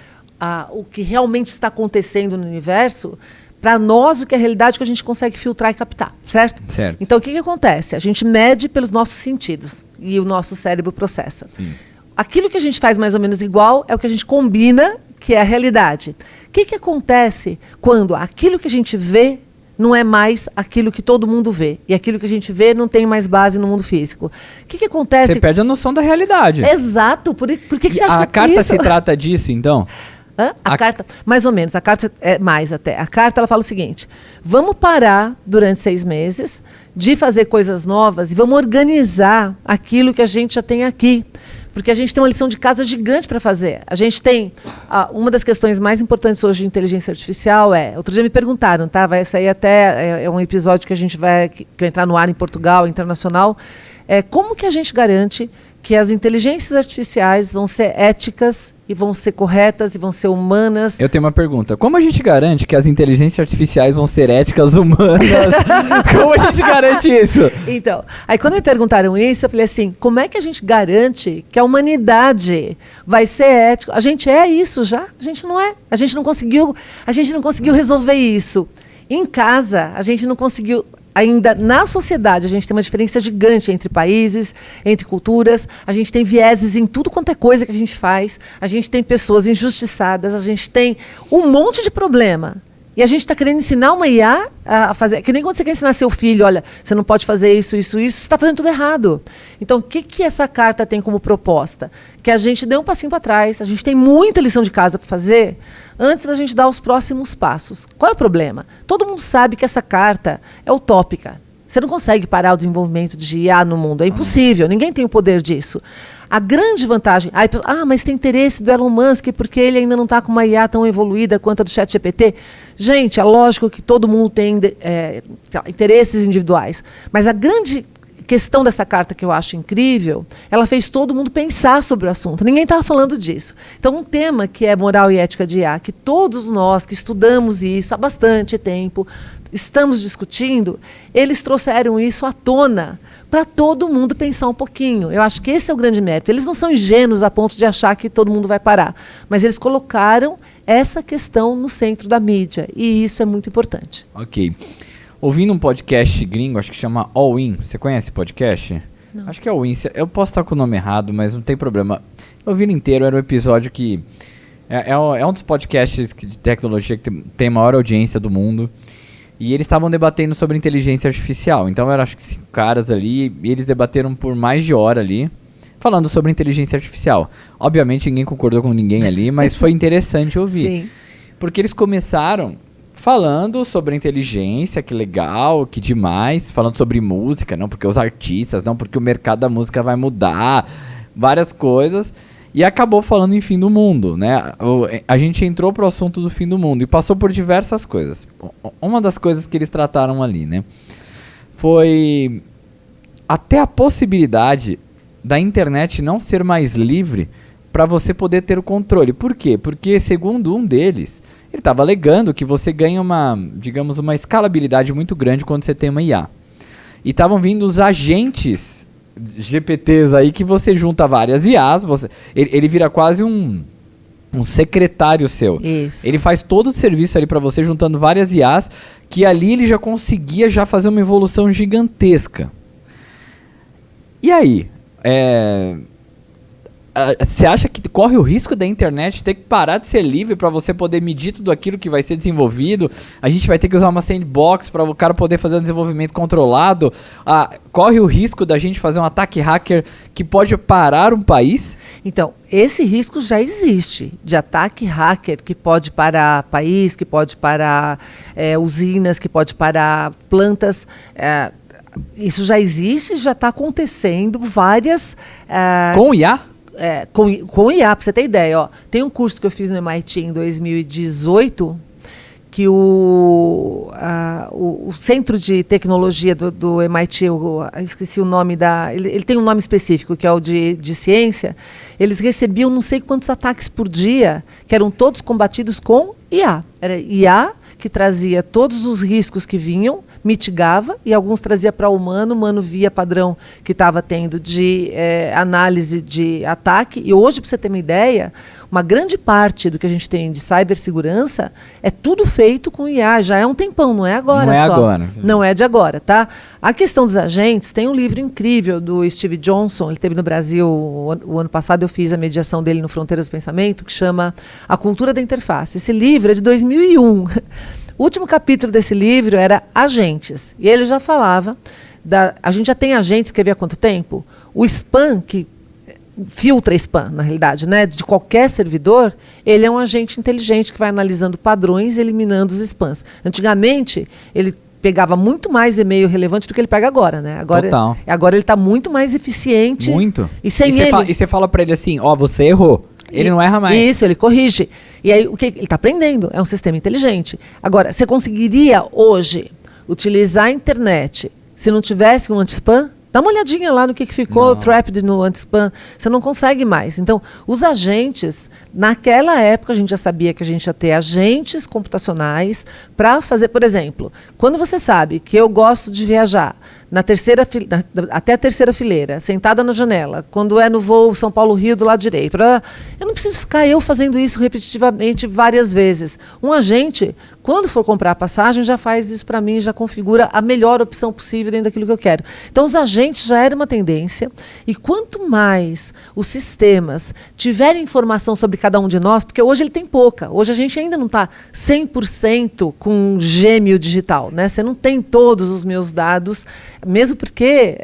o que realmente está acontecendo no universo... Para nós, o que é a realidade que a gente consegue filtrar e captar, certo? Certo. Então, o que acontece? A gente mede pelos nossos sentidos e o nosso cérebro processa. Sim. Aquilo que a gente faz mais ou menos igual é o que a gente combina, que é a realidade. O que acontece quando aquilo que a gente vê não é mais aquilo que todo mundo vê? E aquilo que a gente vê não tem mais base no mundo físico. O que acontece? Você perde a noção da realidade. Exato. Por que você acha que a carta isso... se trata disso, então? A carta, mais ou menos, a carta é mais até. A carta ela fala o seguinte: vamos parar durante 6 meses de fazer coisas novas e vamos organizar aquilo que a gente já tem aqui. Porque a gente tem uma lição de casa gigante para fazer. A gente tem... uma das questões mais importantes hoje de inteligência artificial é... Outro dia me perguntaram, tá? Vai sair até... É um episódio que a gente vai entrar no ar em Portugal, internacional. Como que a gente garante que as inteligências artificiais vão ser éticas e vão ser corretas e vão ser humanas? Eu tenho uma pergunta. Como a gente garante que as inteligências artificiais vão ser éticas, humanas? Como a gente garante isso? Então, aí quando me perguntaram isso, eu falei assim, como é que a gente garante que a humanidade vai ser ética? A gente é isso já? A gente não é. A gente não conseguiu resolver isso. Em casa, a gente não conseguiu... Ainda na sociedade, a gente tem uma diferença gigante entre países, entre culturas, a gente tem vieses em tudo quanto é coisa que a gente faz, a gente tem pessoas injustiçadas, a gente tem um monte de problema. E a gente está querendo ensinar uma IA a fazer... Que nem quando você quer ensinar seu filho, olha, você não pode fazer isso, isso, isso, você está fazendo tudo errado. Então, o que essa carta tem como proposta? Que a gente dê um passinho para trás, a gente tem muita lição de casa para fazer, antes da gente dar os próximos passos. Qual é o problema? Todo mundo sabe que essa carta é utópica. Você não consegue parar o desenvolvimento de IA no mundo. É impossível. Ninguém tem o poder disso. A grande vantagem... mas tem interesse do Elon Musk porque ele ainda não está com uma IA tão evoluída quanto a do ChatGPT. Gente, é lógico que todo mundo tem interesses individuais. Mas a grande questão dessa carta que eu acho incrível, ela fez todo mundo pensar sobre o assunto. Ninguém estava falando disso. Então, um tema que é moral e ética de IA, que todos nós que estudamos isso há bastante tempo, estamos discutindo, eles trouxeram isso à tona para todo mundo pensar um pouquinho. Eu acho que esse é o grande mérito. Eles não são ingênuos a ponto de achar que todo mundo vai parar, mas eles colocaram essa questão no centro da mídia, e isso é muito importante. Ok. Ouvindo um podcast gringo, acho que chama All In. Você conhece esse podcast? Não. Acho que é All In. Eu posso estar com o nome errado, mas não tem problema. Eu ouvi inteiro, era um episódio que... É um dos podcasts de tecnologia que tem a maior audiência do mundo. E eles estavam debatendo sobre inteligência artificial. Então, eu acho que 5 caras ali, e eles debateram por mais de hora ali, falando sobre inteligência artificial. Obviamente, ninguém concordou com ninguém ali, mas foi interessante ouvir. Sim. Porque eles começaram falando sobre inteligência, que legal, que demais. Falando sobre música, não porque os artistas, não porque o mercado da música vai mudar. Várias coisas. E acabou falando em fim do mundo, né? A gente entrou pro assunto do fim do mundo e passou por diversas coisas. Uma das coisas que eles trataram ali, né? Foi até a possibilidade da internet não ser mais livre para você poder ter o controle. Por quê? Porque, segundo um deles, ele estava alegando que você ganha uma escalabilidade muito grande quando você tem uma IA. E estavam vindo os agentes GPTs aí que você junta várias IAs, ele vira quase um secretário seu. Isso. Ele faz todo o serviço ali para você, juntando várias IAs, que ali ele já conseguia fazer uma evolução gigantesca. E aí? você acha que corre o risco da internet ter que parar de ser livre para você poder medir tudo aquilo que vai ser desenvolvido? A gente vai ter que usar uma sandbox para o cara poder fazer um desenvolvimento controlado? Corre o risco da gente fazer um ataque hacker que pode parar um país? Então, esse risco já existe, de ataque hacker que pode parar país, que pode parar usinas, que pode parar plantas. Isso já existe, já está acontecendo várias... Com IA? Com IA, para você ter ideia. Ó, tem um curso que eu fiz no MIT em 2018, que o Centro de Tecnologia do MIT, eu esqueci o nome ele tem um nome específico, que é o de ciência. Eles recebiam não sei quantos ataques por dia, que eram todos combatidos com IA. Era IA que trazia todos os riscos que vinham, mitigava, e alguns trazia para o humano via padrão que estava tendo de análise de ataque. E hoje, para você ter uma ideia, uma grande parte do que a gente tem de cibersegurança é tudo feito com IA. Já é um tempão, não é agora não só. Não é agora. Não é de agora, tá? A questão dos agentes, tem um livro incrível do Steve Johnson, ele esteve no Brasil o ano passado, eu fiz a mediação dele no Fronteiras do Pensamento, que chama A Cultura da Interface. Esse livro é de 2001. O último capítulo desse livro era agentes. E ele já falava, a gente já tem agentes, quer ver há quanto tempo? O spam, que filtra spam, na realidade, né, de qualquer servidor, ele é um agente inteligente que vai analisando padrões e eliminando os spams. Antigamente, ele pegava muito mais e-mail relevante do que ele pega agora, né? Agora ele está muito mais eficiente. Muito. E você fala para ele assim, você errou. Ele não erra mais. Isso, ele corrige. E aí, o que ele está aprendendo? É um sistema inteligente. Agora, você conseguiria hoje utilizar a internet se não tivesse um anti-spam? Dá uma olhadinha lá no que ficou trapped no anti-spam. Você não consegue mais. Então, os agentes, naquela época, a gente já sabia que a gente ia ter agentes computacionais para fazer, por exemplo, quando você sabe que eu gosto de viajar até a terceira fileira, sentada na janela, quando é no voo São Paulo-Rio do lado direito, eu não preciso ficar fazendo isso repetitivamente várias vezes. Um agente, quando for comprar a passagem, já faz isso para mim, já configura a melhor opção possível dentro daquilo que eu quero. Então, os agentes já era uma tendência, e quanto mais os sistemas tiverem informação sobre cada um de nós, porque hoje ele tem pouca, hoje a gente ainda não está 100% com um gêmeo digital, né? Você não tem todos os meus dados, mesmo porque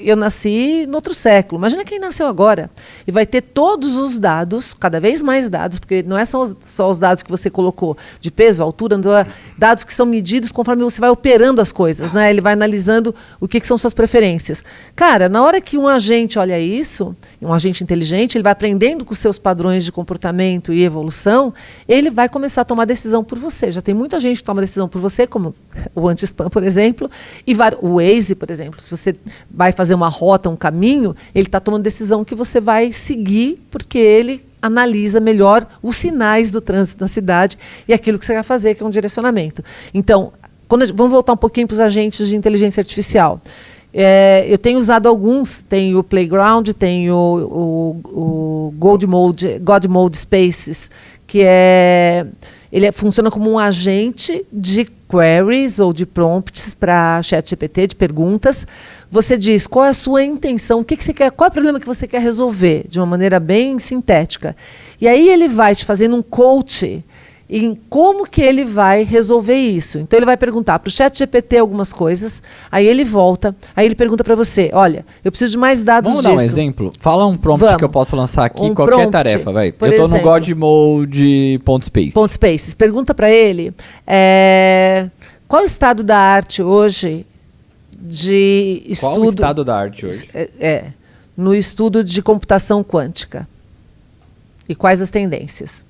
eu nasci no outro século. Imagina quem nasceu agora e vai ter todos os dados, cada vez mais dados, porque não é só os dados que você colocou de peso, altura, dados que são medidos conforme você vai operando as coisas, né? Ele vai analisando o que são suas preferências. Cara, na hora que um agente olha isso, um agente inteligente, ele vai aprendendo com os seus padrões de comportamento e evolução, ele vai começar a tomar decisão por você. Já tem muita gente que toma decisão por você, como o anti-spam, por exemplo, e o Waze, por exemplo, se você vai fazer uma rota, um caminho, ele está tomando decisão que você vai seguir, porque ele analisa melhor os sinais do trânsito na cidade e aquilo que você vai fazer, que é um direcionamento. Então, vamos voltar um pouquinho para os agentes de inteligência artificial. Eu tenho usado alguns, tem o Playground, tem o God Mode Spaces, que ele funciona como um agente de queries ou de prompts para ChatGPT, de perguntas. Você diz qual é a sua intenção, o que você quer, qual é o problema que você quer resolver, de uma maneira bem sintética. E aí ele vai te fazendo um coach em como que ele vai resolver isso. Então ele vai perguntar para o ChatGPT algumas coisas, aí ele volta, aí ele pergunta para você, olha, eu preciso de mais dados disso. Vamos dar um exemplo? Fala um prompt que eu posso lançar aqui, qualquer prompt, tarefa, vai. Eu estou no godmode.space. .space. Pergunta para ele, qual é o estado da arte hoje de estudo... Qual o estado da arte hoje? No estudo de computação quântica. E quais as tendências?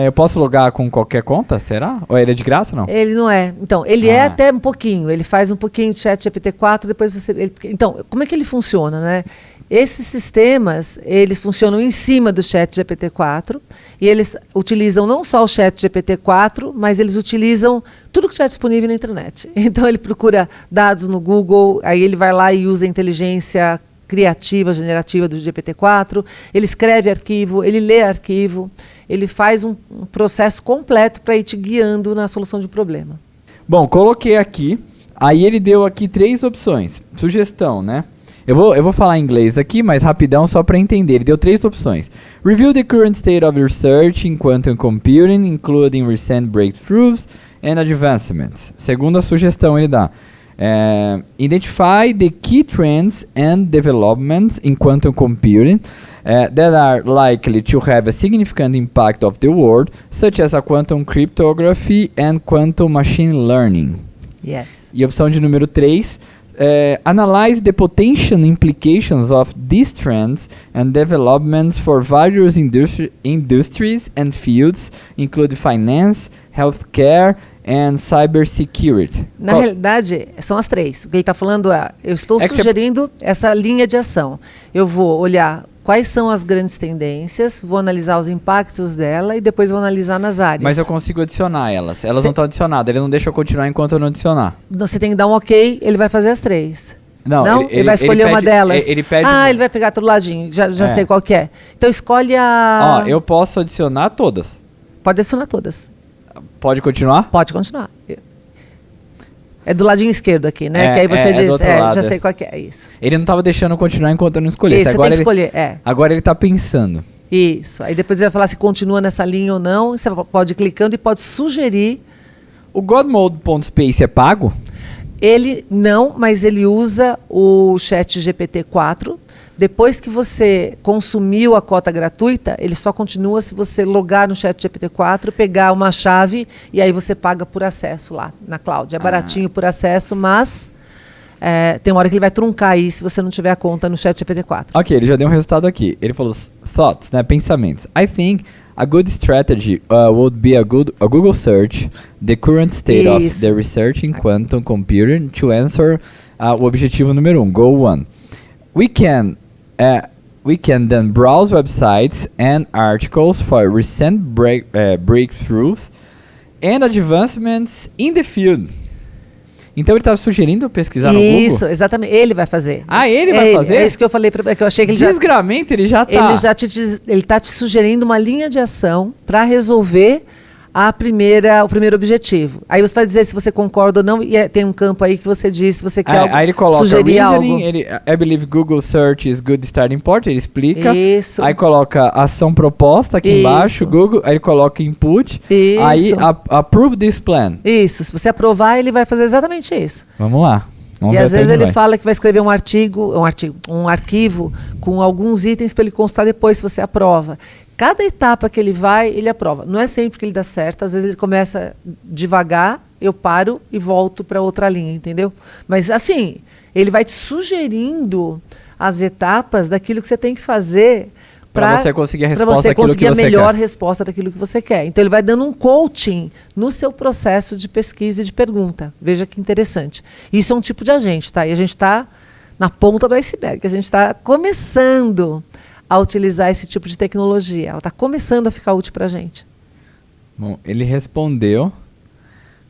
Eu posso logar com qualquer conta, será? Ou ele é de graça, não? Ele não é. Então, ele é até um pouquinho. Ele faz um pouquinho de ChatGPT-4, depois você... Então, como é que ele funciona, né? Esses sistemas, eles funcionam em cima do ChatGPT-4 e eles utilizam não só o ChatGPT-4, mas eles utilizam tudo que estiver disponível na internet. Então, ele procura dados no Google, aí ele vai lá e usa a inteligência criativa, generativa do GPT-4, ele escreve arquivo, ele lê arquivo, ele faz um processo completo para ir te guiando na solução de um problema. Bom, coloquei aqui, aí ele deu aqui 3 opções. Sugestão, né? Eu vou falar em inglês aqui, mas rapidão só para entender. Ele deu 3 opções. Review the current state of research in quantum computing, including recent breakthroughs and advancements. Segunda sugestão ele dá. Identify the key trends and developments in quantum computing that are likely to have a significant impact of the world, such as a quantum cryptography and quantum machine learning. Yes. E opção de número 3, analyze the potential implications of these trends and developments for various industries and fields, including finance, healthcare and cybersecurity. Na realidade, são as 3. O que ele está falando eu estou sugerindo essa linha de ação. Eu vou olhar quais são as grandes tendências, vou analisar os impactos dela e depois vou analisar nas áreas. Mas eu consigo adicionar elas. Elas não estão adicionadas. Ele não deixa eu continuar enquanto eu não adicionar. Você tem que dar um ok, ele vai fazer as 3. Não? Ele vai escolher uma delas. Ele pede ele vai pegar todo ladinho. Já sei qual que é. Então escolhe eu posso adicionar todas. Pode adicionar todas. Pode continuar? Pode continuar. É do ladinho esquerdo aqui, né? Que aí você diz, já sei qual que é isso. Ele não estava deixando eu continuar enquanto eu não escolhesse. Isso, agora você tem que escolher, Agora ele está pensando. Isso. Aí depois ele vai falar se continua nessa linha ou não. Você pode ir clicando e pode sugerir. O godmode.space é pago? Ele não, mas ele usa o chat GPT-4. Depois que você consumiu a cota gratuita, ele só continua se você logar no chat GPT-4, pegar uma chave e aí você paga por acesso lá na cloud. É baratinho por acesso, mas tem uma hora que ele vai truncar aí se você não tiver a conta no chat GPT-4. Ok, ele já deu um resultado aqui. Ele falou thoughts, né, pensamentos. I think a good strategy would be a Google search the current state of the research in quantum computing to answer o objetivo número 1, goal 1. We can then browse websites and articles for recent breakthroughs and advancements in the field. Então ele estava sugerindo eu pesquisar no Google? Isso, exatamente. Ele vai fazer. Ele vai fazer? É isso que eu falei, que eu achei que ele Desgramento, ele já tá. Ele está te sugerindo uma linha de ação para resolver o primeiro objetivo. Aí você vai dizer se você concorda ou não, e tem um campo aí que você diz se você quer aí ele coloca sugerir reasoning, algo. I believe Google Search is good starting point, ele explica. Isso. Aí coloca ação proposta aqui embaixo, Google, aí ele coloca input, aí approve this plan. Isso, se você aprovar, ele vai fazer exatamente isso. Vamos lá. E às vezes ele fala que vai escrever um arquivo com alguns itens para ele constar depois se você aprova. Cada etapa que ele vai, ele aprova. Não é sempre que ele dá certo, às vezes ele começa devagar, eu paro e volto para outra linha, entendeu? Mas assim, ele vai te sugerindo as etapas daquilo que você tem que fazer para você conseguir a resposta daquilo que você quer. Melhor resposta daquilo que você quer. Então ele vai dando um coaching no seu processo de pesquisa e de pergunta. Veja que interessante. Isso é um tipo de agente, tá? E a gente está na ponta do iceberg, a gente está começando a utilizar esse tipo de tecnologia. Ela está começando a ficar útil para a gente. Bom, ele respondeu.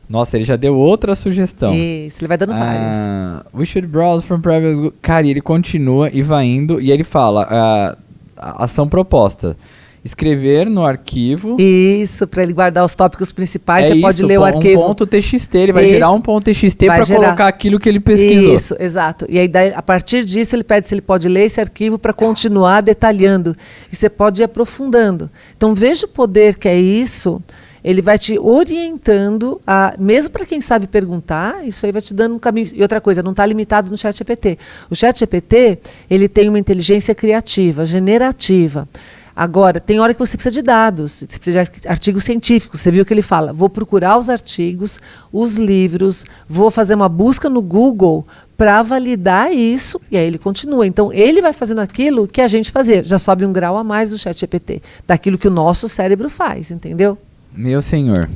Nossa, ele já deu outra sugestão. Isso, ele vai dando várias. We should browse from previous... Cara, e ele continua e vai indo. E ele fala, ação proposta. Escrever no arquivo. Isso, para ele guardar os tópicos principais, você pode ler o arquivo. Um ponto TXT, ele vai gerar um ponto TXT para colocar aquilo que ele pesquisou. Isso, exato. E aí, a partir disso, ele pede se ele pode ler esse arquivo para continuar detalhando. E você pode ir aprofundando. Então, veja o poder que é isso. Ele vai te orientando, mesmo para quem sabe perguntar, isso aí vai te dando um caminho. E outra coisa, não está limitado no ChatGPT. O ChatGPT, ele tem uma inteligência criativa, generativa. Agora, tem hora que você precisa de dados, você precisa de artigos científicos. Você viu que ele fala, vou procurar os artigos, os livros, vou fazer uma busca no Google para validar isso, e aí ele continua. Então, ele vai fazendo aquilo que a gente fazia. Já sobe um grau a mais do ChatGPT, daquilo que o nosso cérebro faz, entendeu? Meu senhor,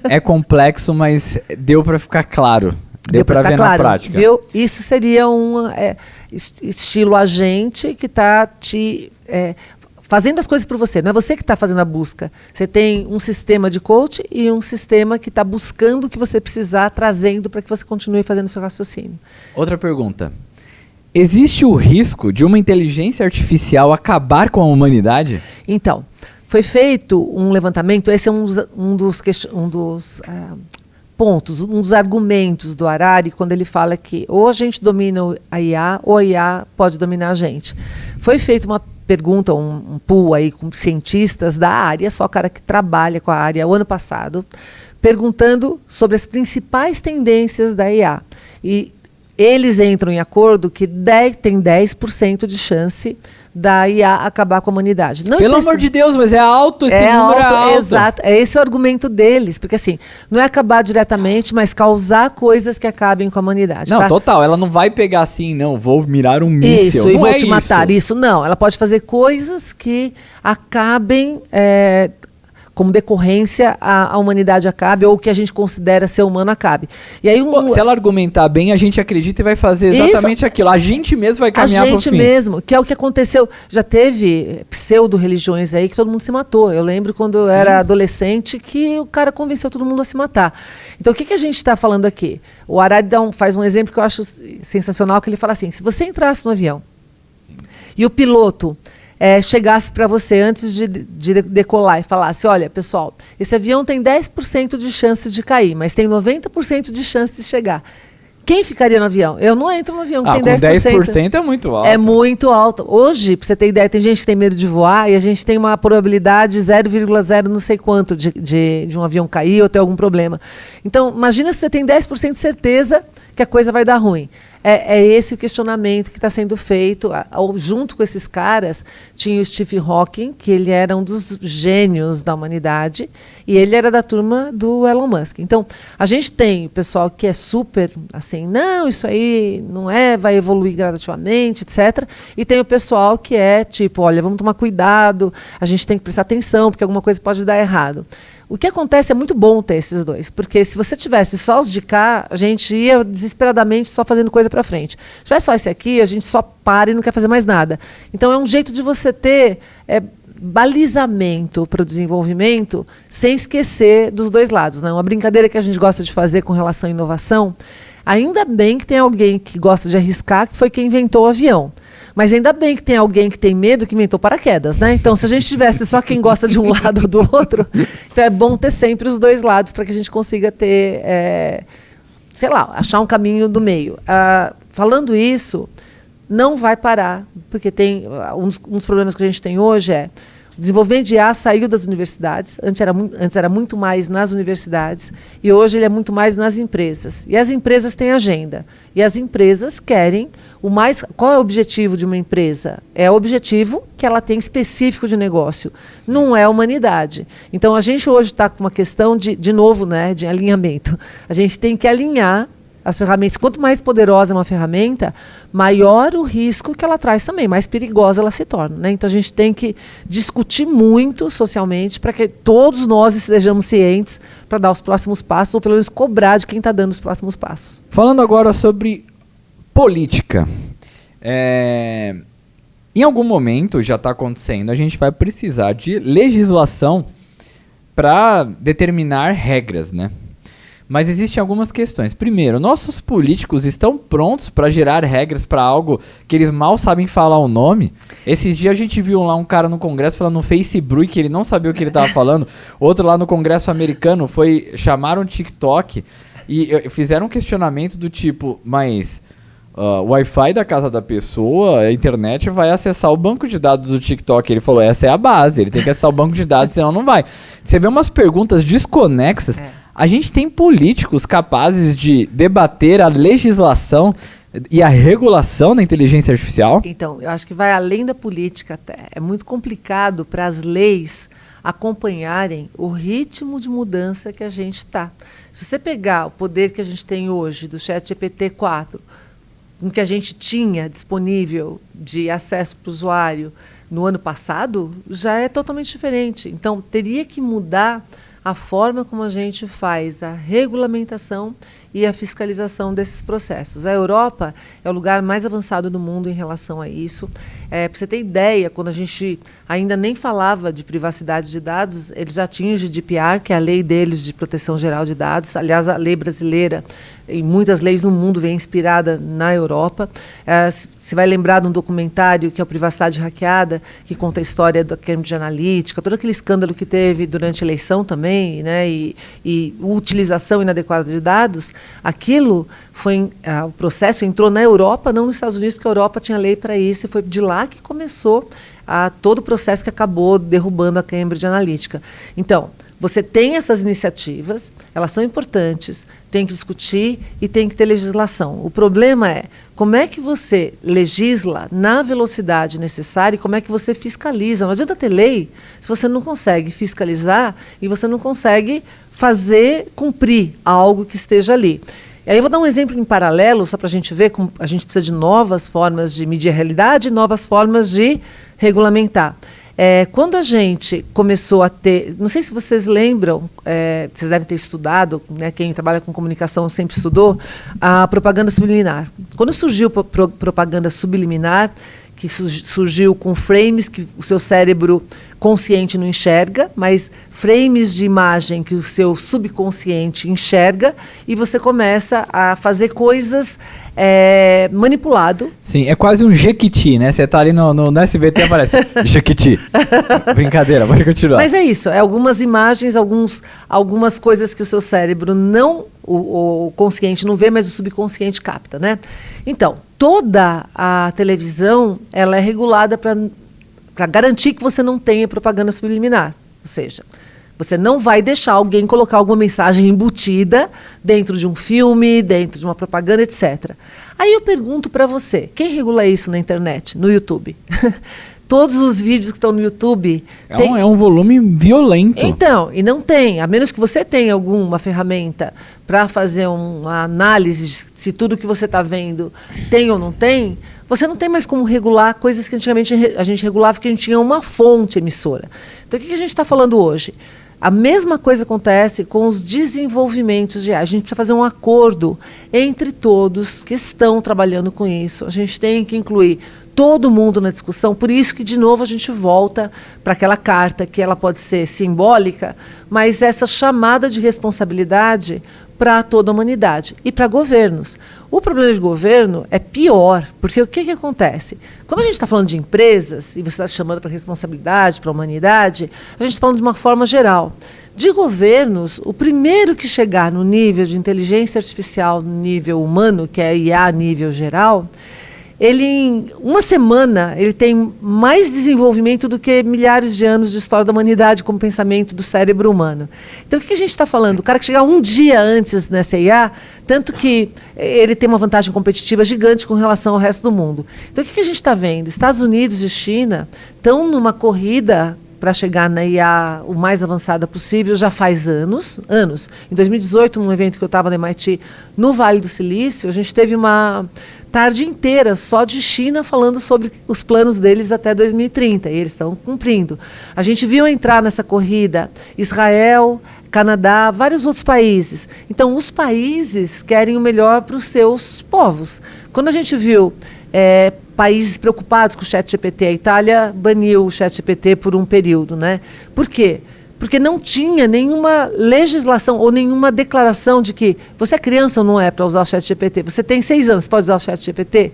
é complexo, mas deu para ficar claro. Deu para ver na prática. Viu? Isso seria um estilo agente que está te fazendo as coisas por você. Não é você que está fazendo a busca. Você tem um sistema de coach e um sistema que está buscando o que você precisar, trazendo para que você continue fazendo o seu raciocínio. Outra pergunta. Existe o risco de uma inteligência artificial acabar com a humanidade? Então, foi feito um levantamento, esse é um dos pontos, um dos argumentos do Harari, quando ele fala que ou a gente domina a IA, ou a IA pode dominar a gente. Foi feita uma pergunta, um pool aí com cientistas da área, só cara que trabalha com a área, o ano passado, perguntando sobre as principais tendências da IA. E eles entram em acordo que tem 10% de chance da IA acabar com a humanidade. Não Pelo amor de Deus, mas é alto esse número, é alto. Exato, esse é o argumento deles, porque assim, não é acabar diretamente, mas causar coisas que acabem com a humanidade. Não, tá? total, ela não vai pegar assim, não, vou mirar um míssil. Isso, não e vou é te matar, isso não. Ela pode fazer coisas que acabem... como decorrência, a humanidade acabe, ou o que a gente considera ser humano acabe. E aí, se ela argumentar bem, a gente acredita e vai fazer exatamente aquilo. A gente mesmo vai caminhar para o fim. A gente mesmo, que é o que aconteceu. Já teve pseudo-religiões aí que todo mundo se matou. Eu lembro quando eu era adolescente que o cara convenceu todo mundo a se matar. Então, o que a gente está falando aqui? O Harari faz um exemplo que eu acho sensacional, que ele fala assim, se você entrasse no avião e o piloto... chegasse para você antes de decolar e falasse, olha, pessoal, esse avião tem 10% de chance de cair, mas tem 90% de chance de chegar. Quem ficaria no avião? Eu não entro no avião que tem 10%. 10% é muito alto. É muito alto. Hoje, para você ter ideia, tem gente que tem medo de voar e a gente tem uma probabilidade 0,0 não sei quanto de um avião cair ou ter algum problema. Então, imagina se você tem 10% de certeza que a coisa vai dar ruim. É esse o questionamento que está sendo feito. Junto com esses caras, tinha o Stephen Hawking, que ele era um dos gênios da humanidade, e ele era da turma do Elon Musk. Então, a gente tem o pessoal que é super assim, não, isso aí não vai evoluir gradativamente, etc. E tem o pessoal que é tipo, olha, vamos tomar cuidado, a gente tem que prestar atenção, porque alguma coisa pode dar errado. O que acontece é muito bom ter esses dois, porque se você tivesse só os de cá, a gente ia desesperadamente só fazendo coisa para frente. Se tivesse só esse aqui, a gente só para e não quer fazer mais nada. Então é um jeito de você ter balizamento para o desenvolvimento sem esquecer dos dois lados, né? Uma brincadeira que a gente gosta de fazer com relação à inovação, ainda bem que tem alguém que gosta de arriscar, que foi quem inventou o avião. Mas ainda bem que tem alguém que tem medo que inventou paraquedas, né? Então, se a gente tivesse só quem gosta de um lado ou do outro, então é bom ter sempre os dois lados para que a gente consiga ter, sei lá, achar um caminho do meio. Falando isso, não vai parar, porque tem um dos problemas que a gente tem hoje o desenvolvimento de IA saiu das universidades, antes era muito mais nas universidades, e hoje ele é muito mais nas empresas. E as empresas têm agenda. E as empresas querem qual é o objetivo de uma empresa? É o objetivo que ela tem específico de negócio. Não é a humanidade. Então, a gente hoje está com uma questão de novo, né, de alinhamento. A gente tem que alinhar as ferramentas. Quanto mais poderosa é uma ferramenta, maior o risco que ela traz também, mais perigosa ela se torna, né? Então a gente tem que discutir muito socialmente para que todos nós estejamos cientes para dar os próximos passos, ou pelo menos cobrar de quem está dando os próximos passos. Falando agora sobre política. Em algum momento, já está acontecendo, a gente vai precisar de legislação para determinar regras, né? Mas existem algumas questões. Primeiro, nossos políticos estão prontos para gerar regras para algo que eles mal sabem falar o nome? Esses dias a gente viu lá um cara no Congresso falando no Facebook que ele não sabia o que ele estava falando. Outro lá no Congresso americano chamaram TikTok e fizeram um questionamento do tipo, mas o Wi-Fi da casa da pessoa, a internet vai acessar o banco de dados do TikTok. Ele falou, essa é a base, ele tem que acessar o banco de dados, senão não vai. Você vê umas perguntas desconexas. A gente tem políticos capazes de debater a legislação e a regulação da inteligência artificial? Então, eu acho que vai além da política até. É muito complicado para as leis acompanharem o ritmo de mudança que a gente está. Se você pegar o poder que a gente tem hoje do ChatGPT-4, com que a gente tinha disponível de acesso para o usuário no ano passado, já é totalmente diferente. Então, teria que mudar a forma como a gente faz a regulamentação e a fiscalização desses processos. A Europa é o lugar mais avançado do mundo em relação a isso. Para você ter ideia, quando a gente ainda nem falava de privacidade de dados, eles já tinham o GDPR, que é a lei deles de proteção geral de dados. Aliás, a lei brasileira e muitas leis no mundo vêm inspirada na Europa. Você vai lembrar de um documentário que é o Privacidade Hackeada, que conta a história da Cambridge Analytica, todo aquele escândalo que teve durante a eleição também, né, e utilização inadequada de dados. Aquilo foi, o processo entrou na Europa, não nos Estados Unidos, porque a Europa tinha lei para isso, e foi de lá que começou todo o processo que acabou derrubando a Cambridge Analytica. Então, você tem essas iniciativas, elas são importantes, tem que discutir e tem que ter legislação. O problema é como é que você legisla na velocidade necessária e como é que você fiscaliza. Não adianta ter lei se você não consegue fiscalizar e você não consegue fazer cumprir algo que esteja ali. E aí eu vou dar um exemplo em paralelo, só para a gente ver como a gente precisa de novas formas de medir a realidade e novas formas de regulamentar. Quando a gente começou a ter, não sei se vocês lembram, vocês devem ter estudado, né, quem trabalha com comunicação sempre estudou, a propaganda subliminar. Quando surgiu a propaganda subliminar, que surgiu com frames que o seu cérebro consciente não enxerga, mas frames de imagem que o seu subconsciente enxerga, e você começa a fazer coisas manipulado. Sim, é quase um Jequiti, né? Você tá ali no SBT e aparece Jequiti. Brincadeira, pode continuar. Mas é isso, algumas imagens, algumas coisas que o seu cérebro não, o consciente não vê, mas o subconsciente capta, né? Então, toda a televisão, ela é regulada para garantir que você não tenha propaganda subliminar. Ou seja, você não vai deixar alguém colocar alguma mensagem embutida dentro de um filme, dentro de uma propaganda, etc. Aí eu pergunto para você, quem regula isso na internet, no YouTube? Todos os vídeos que estão no YouTube... É um volume violento. Então, e não tem, a menos que você tenha alguma ferramenta para fazer uma análise de se tudo que você está vendo tem ou não tem, você não tem mais como regular coisas que antigamente a gente regulava porque a gente tinha uma fonte emissora. Então, o que a gente está falando hoje? A mesma coisa acontece com os desenvolvimentos de AI. A gente precisa fazer um acordo entre todos que estão trabalhando com isso. A gente tem que incluir todo mundo na discussão. Por isso que, de novo, a gente volta para aquela carta, que ela pode ser simbólica, mas essa chamada de responsabilidade para toda a humanidade e para governos. O problema de governo é pior, porque o que acontece? Quando a gente está falando de empresas, e você está chamando para responsabilidade, para a humanidade, a gente está falando de uma forma geral. De governos, o primeiro que chegar no nível de inteligência artificial, no nível humano, que é IA a nível geral, ele, em uma semana, ele tem mais desenvolvimento do que milhares de anos de história da humanidade como pensamento do cérebro humano. Então, o que a gente está falando? O cara que chegar um dia antes nessa IA, tanto que ele tem uma vantagem competitiva gigante com relação ao resto do mundo. Então, o que a gente está vendo? Estados Unidos e China estão numa corrida para chegar na IA o mais avançada possível já faz anos. Em 2018, num evento que eu estava no MIT, no Vale do Silício, a gente teve uma tarde inteira só de China falando sobre os planos deles até 2030, e eles estão cumprindo. A gente viu entrar nessa corrida Israel, Canadá, vários outros países. Então, os países querem o melhor para os seus povos. Quando a gente viu países preocupados com o ChatGPT, a Itália baniu o ChatGPT por um período, né? Por quê? Porque não tinha nenhuma legislação ou nenhuma declaração de que você é criança ou não é para usar o ChatGPT. Você tem 6 anos, pode usar o ChatGPT?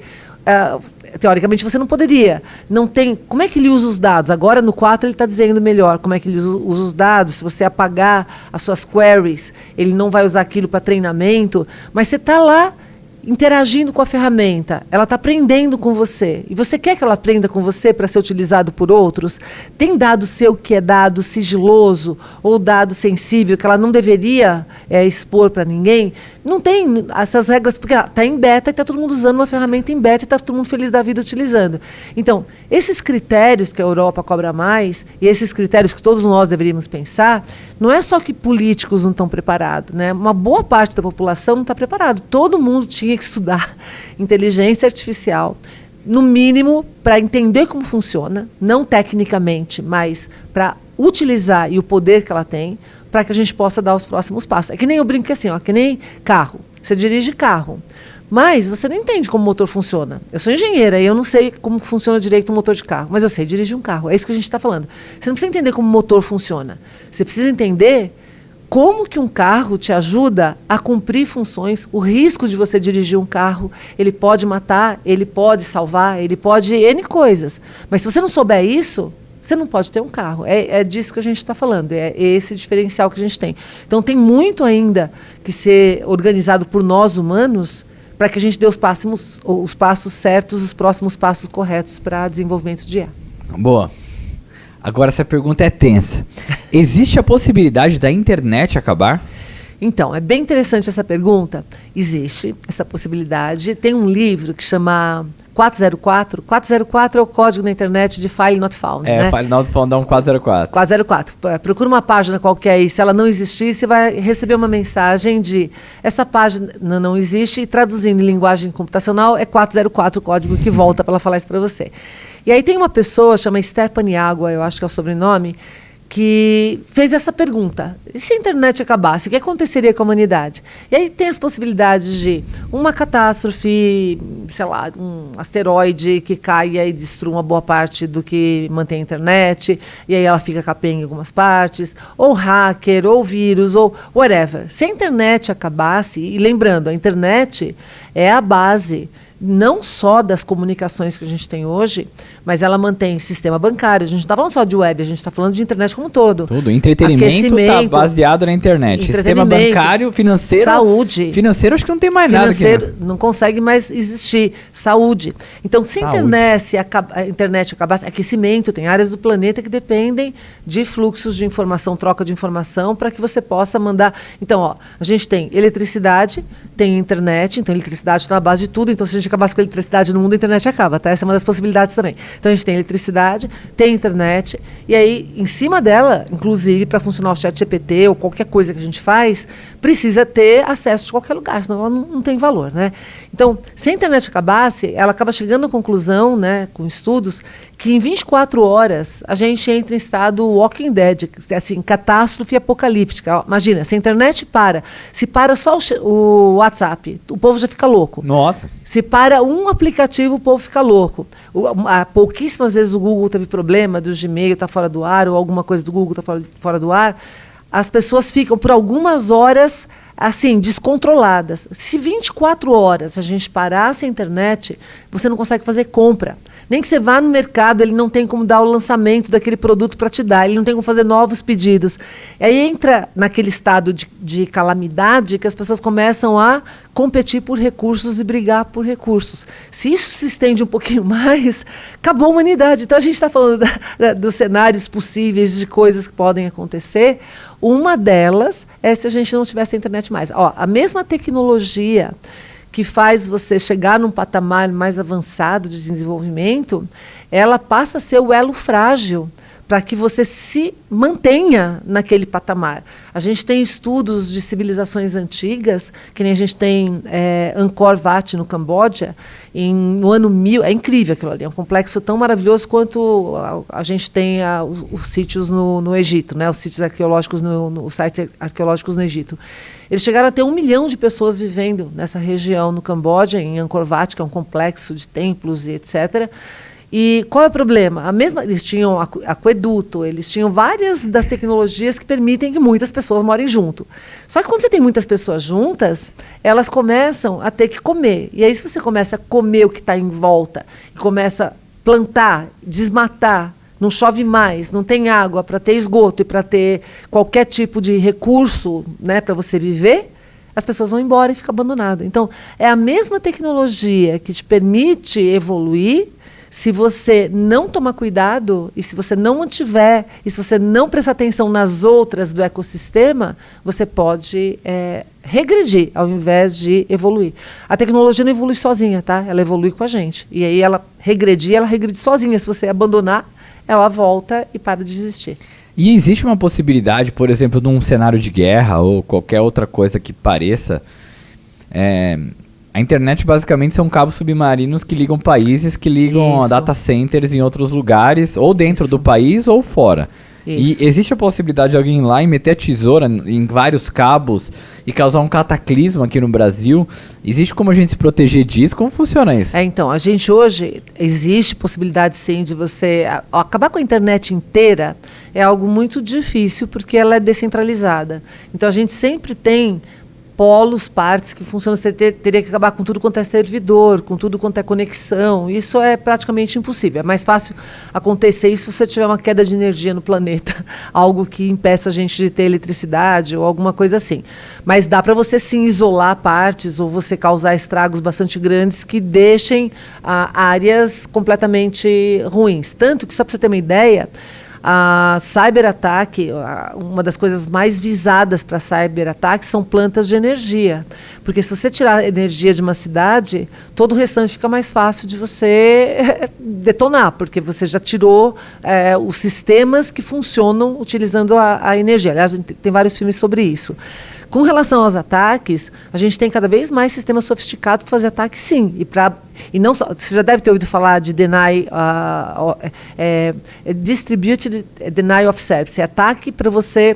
Teoricamente você não poderia. Não tem. Como é que ele usa os dados? Agora no 4 ele está dizendo melhor como é que ele usa os dados. Se você apagar as suas queries, ele não vai usar aquilo para treinamento, mas você está lá interagindo com a ferramenta, ela está aprendendo com você. E você quer que ela aprenda com você para ser utilizado por outros? Tem dado seu que é dado sigiloso ou dado sensível que ela não deveria expor para ninguém? Não tem essas regras, porque está em beta e está todo mundo usando uma ferramenta em beta e está todo mundo feliz da vida utilizando. Então, esses critérios que a Europa cobra mais e esses critérios que todos nós deveríamos pensar, não é só que políticos não estão preparados, né? Uma boa parte da população não está preparado. Todo mundo tinha que estudar inteligência artificial, no mínimo para entender como funciona, não tecnicamente, mas para utilizar e o poder que ela tem, para que a gente possa dar os próximos passos. É que nem eu brinco assim, que nem carro. Você dirige carro, mas você não entende como o motor funciona. Eu sou engenheira e eu não sei como funciona direito um motor de carro, mas eu sei dirigir um carro. É isso que a gente está falando. Você não precisa entender como o motor funciona. Você precisa entender como que um carro te ajuda a cumprir funções. O risco de você dirigir um carro, ele pode matar, ele pode salvar, ele pode N coisas. Mas se você não souber isso, você não pode ter um carro. É disso que a gente está falando, é esse diferencial que a gente tem. Então tem muito ainda que ser organizado por nós humanos para que a gente dê os passos certos, os próximos passos corretos para desenvolvimento de IA. Boa. Agora essa pergunta é tensa. Existe a possibilidade da internet acabar? Então, é bem interessante essa pergunta. Existe essa possibilidade. Tem um livro que chama 404. 404 é o código na internet de File Not Found. né? File Not Found é um 404. 404. Procura uma página qualquer aí. Se ela não existir, você vai receber uma mensagem de essa página não existe, e traduzindo em linguagem computacional é 404 o código que volta para ela falar isso para você. E aí tem uma pessoa, chama Esther Paniagua, eu acho que é o sobrenome, que fez essa pergunta: e se a internet acabasse, o que aconteceria com a humanidade? E aí tem as possibilidades de uma catástrofe, sei lá, um asteroide que caia e destrua uma boa parte do que mantém a internet, e aí ela fica capenga em algumas partes, ou hacker, ou vírus, ou whatever. Se a internet acabasse, e lembrando, a internet é a base não só das comunicações que a gente tem hoje, mas ela mantém sistema bancário. A gente não está falando só de web, a gente está falando de internet como um todo. Tudo. Entretenimento está baseado na internet. Sistema bancário, financeiro. Saúde. Financeiro, acho que não tem mais nada. Financeiro não consegue mais existir. Saúde. Então, se a internet acabasse, aquecimento, tem áreas do planeta que dependem de fluxos de informação, troca de informação, para que você possa mandar. Então, a gente tem eletricidade, tem internet, então a eletricidade está na base de tudo. Então, se a gente acabasse com a eletricidade no mundo, a internet acaba, tá? Essa é uma das possibilidades também. Então a gente tem eletricidade, tem internet, e aí, em cima dela, inclusive, para funcionar o ChatGPT ou qualquer coisa que a gente faz, precisa ter acesso de qualquer lugar, senão ela não tem valor, né? Então, se a internet acabasse, ela acaba chegando à conclusão, né, com estudos, que em 24 horas a gente entra em estado Walking Dead, assim, catástrofe apocalíptica. Imagina, se a internet para, se para só o WhatsApp, o povo já fica louco. Nossa. Se para um aplicativo, o povo fica louco. Pouquíssimas vezes o Google teve problema do Gmail estar fora do ar, ou alguma coisa do Google está fora do ar. As pessoas ficam por algumas horas assim, descontroladas. Se 24 horas a gente parasse a internet, você não consegue fazer compra. Nem que você vá no mercado, ele não tem como dar o lançamento daquele produto para te dar, ele não tem como fazer novos pedidos. E aí entra naquele estado de calamidade que as pessoas começam a competir por recursos e brigar por recursos. Se isso se estende um pouquinho mais, acabou a humanidade. Então a gente está falando dos cenários possíveis de coisas que podem acontecer. Uma delas é se a gente não tivesse a internet mais. A mesma tecnologia que faz você chegar num patamar mais avançado de desenvolvimento, ela passa a ser o elo frágil para que você se mantenha naquele patamar. A gente tem estudos de civilizações antigas, que nem a gente tem Angkor Wat no Camboja, no ano 1000, é incrível aquilo ali, é um complexo tão maravilhoso quanto a gente tem os sítios no Egito, né, os sítios arqueológicos, os sites arqueológicos no Egito. Eles chegaram a ter 1 milhão de pessoas vivendo nessa região no Camboja, em Angkor Wat, que é um complexo de templos e etc. E qual é o problema? Eles tinham aqueduto, eles tinham várias das tecnologias que permitem que muitas pessoas morem junto. Só que quando você tem muitas pessoas juntas, elas começam a ter que comer. E aí, se você começa a comer o que está em volta, e começa a plantar, desmatar, não chove mais, não tem água para ter esgoto e para ter qualquer tipo de recurso, né, para você viver, as pessoas vão embora e fica abandonado. Então, é a mesma tecnologia que te permite evoluir. Se você não tomar cuidado, e se você não mantiver, e se você não prestar atenção nas outras do ecossistema, você pode regredir ao invés de evoluir. A tecnologia não evolui sozinha, tá? Ela evolui com a gente. E aí ela regrede sozinha. Se você abandonar, ela volta e para de existir. E existe uma possibilidade, por exemplo, de um cenário de guerra ou qualquer outra coisa que pareça... A internet basicamente são cabos submarinos que ligam países, que ligam data centers em outros lugares, ou dentro do país ou fora. Isso. E existe a possibilidade de alguém ir lá e meter a tesoura em vários cabos e causar um cataclisma aqui no Brasil? Existe como a gente se proteger disso? Como funciona isso? Então, a gente hoje, existe possibilidade sim de você acabar com a internet inteira. é algo muito difícil porque ela é descentralizada. Então a gente sempre tem polos, partes que funcionam. Você teria que acabar com tudo quanto é servidor, com tudo quanto é conexão. Isso é praticamente impossível. É mais fácil acontecer isso se você tiver uma queda de energia no planeta, algo que impeça a gente de ter eletricidade ou alguma coisa assim. Mas dá para você sim isolar partes ou você causar estragos bastante grandes que deixem áreas completamente ruins. Tanto que, só para você ter uma ideia, a cyberataque, uma das coisas mais visadas para cyberataque são plantas de energia. Porque se você tirar a energia de uma cidade, todo o restante fica mais fácil de você detonar, porque você já tirou os sistemas que funcionam utilizando a energia. Aliás, tem vários filmes sobre isso. Com relação aos ataques, a gente tem cada vez mais sistemas sofisticados para fazer ataque, sim. E não só, você já deve ter ouvido falar de Distributed Denial of Service. É ataque para você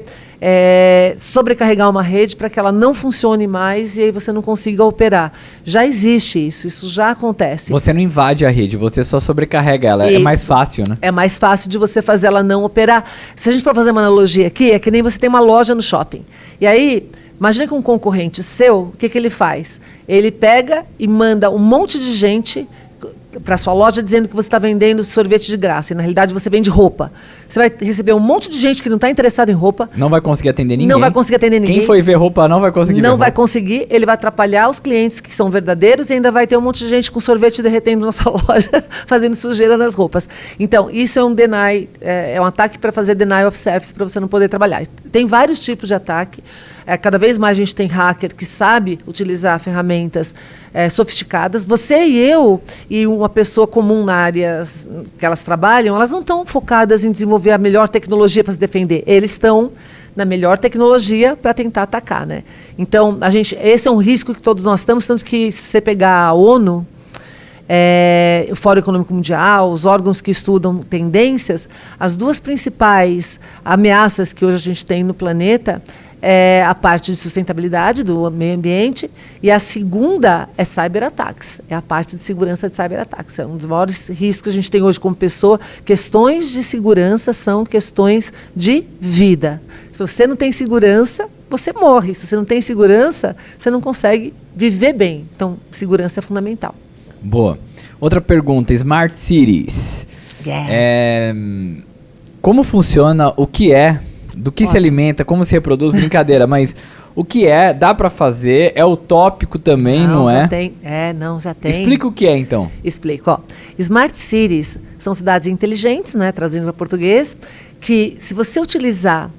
sobrecarregar uma rede para que ela não funcione mais e aí você não consiga operar. Já existe isso já acontece. Você não invade a rede, você só sobrecarrega ela. Isso. É mais fácil, né? É mais fácil de você fazer ela não operar. Se a gente for fazer uma analogia aqui, é que nem você tem uma loja no shopping. E aí, imagina que um concorrente seu, o que ele faz? Ele pega e manda um monte de gente para sua loja dizendo que você está vendendo sorvete de graça. E, na realidade, você vende roupa. Você vai receber um monte de gente que não está interessada em roupa. Não vai conseguir atender ninguém. Não vai conseguir atender ninguém. Quem foi ver roupa não vai conseguir ver Não roupa. vai conseguir. Ele vai atrapalhar os clientes que são verdadeiros e ainda vai ter um monte de gente com sorvete derretendo na sua loja, fazendo sujeira nas roupas. Então, isso é um ataque para fazer denial of service, para você não poder trabalhar. Tem vários tipos de ataque. Cada vez mais a gente tem hacker que sabe utilizar ferramentas sofisticadas. Você e eu e uma pessoa comum na área que elas trabalham, elas não estão focadas em desenvolver a melhor tecnologia para se defender. Eles estão na melhor tecnologia para tentar atacar, né? Então, esse é um risco que todos nós estamos, tanto que se você pegar a ONU, o Fórum Econômico Mundial, os órgãos que estudam tendências, as duas principais ameaças que hoje a gente tem no planeta é a parte de sustentabilidade do meio ambiente e a segunda é cyberataques, é a parte de segurança de cyberataques. É um dos maiores riscos que a gente tem hoje como pessoa. Questões de segurança são questões de vida. Se você não tem segurança, você morre. Se você não tem segurança, você não consegue viver bem. Então, segurança é fundamental. Boa. Outra pergunta, Smart Cities. Yes. Como funciona, o que é, do que se alimenta, como se reproduz, brincadeira, mas o que é, dá pra fazer, é utópico também, não já é? Tem. Já tem. Explica o que é, então. Explico, ó. Smart Cities são cidades inteligentes, né, traduzindo para português, que se você utilizar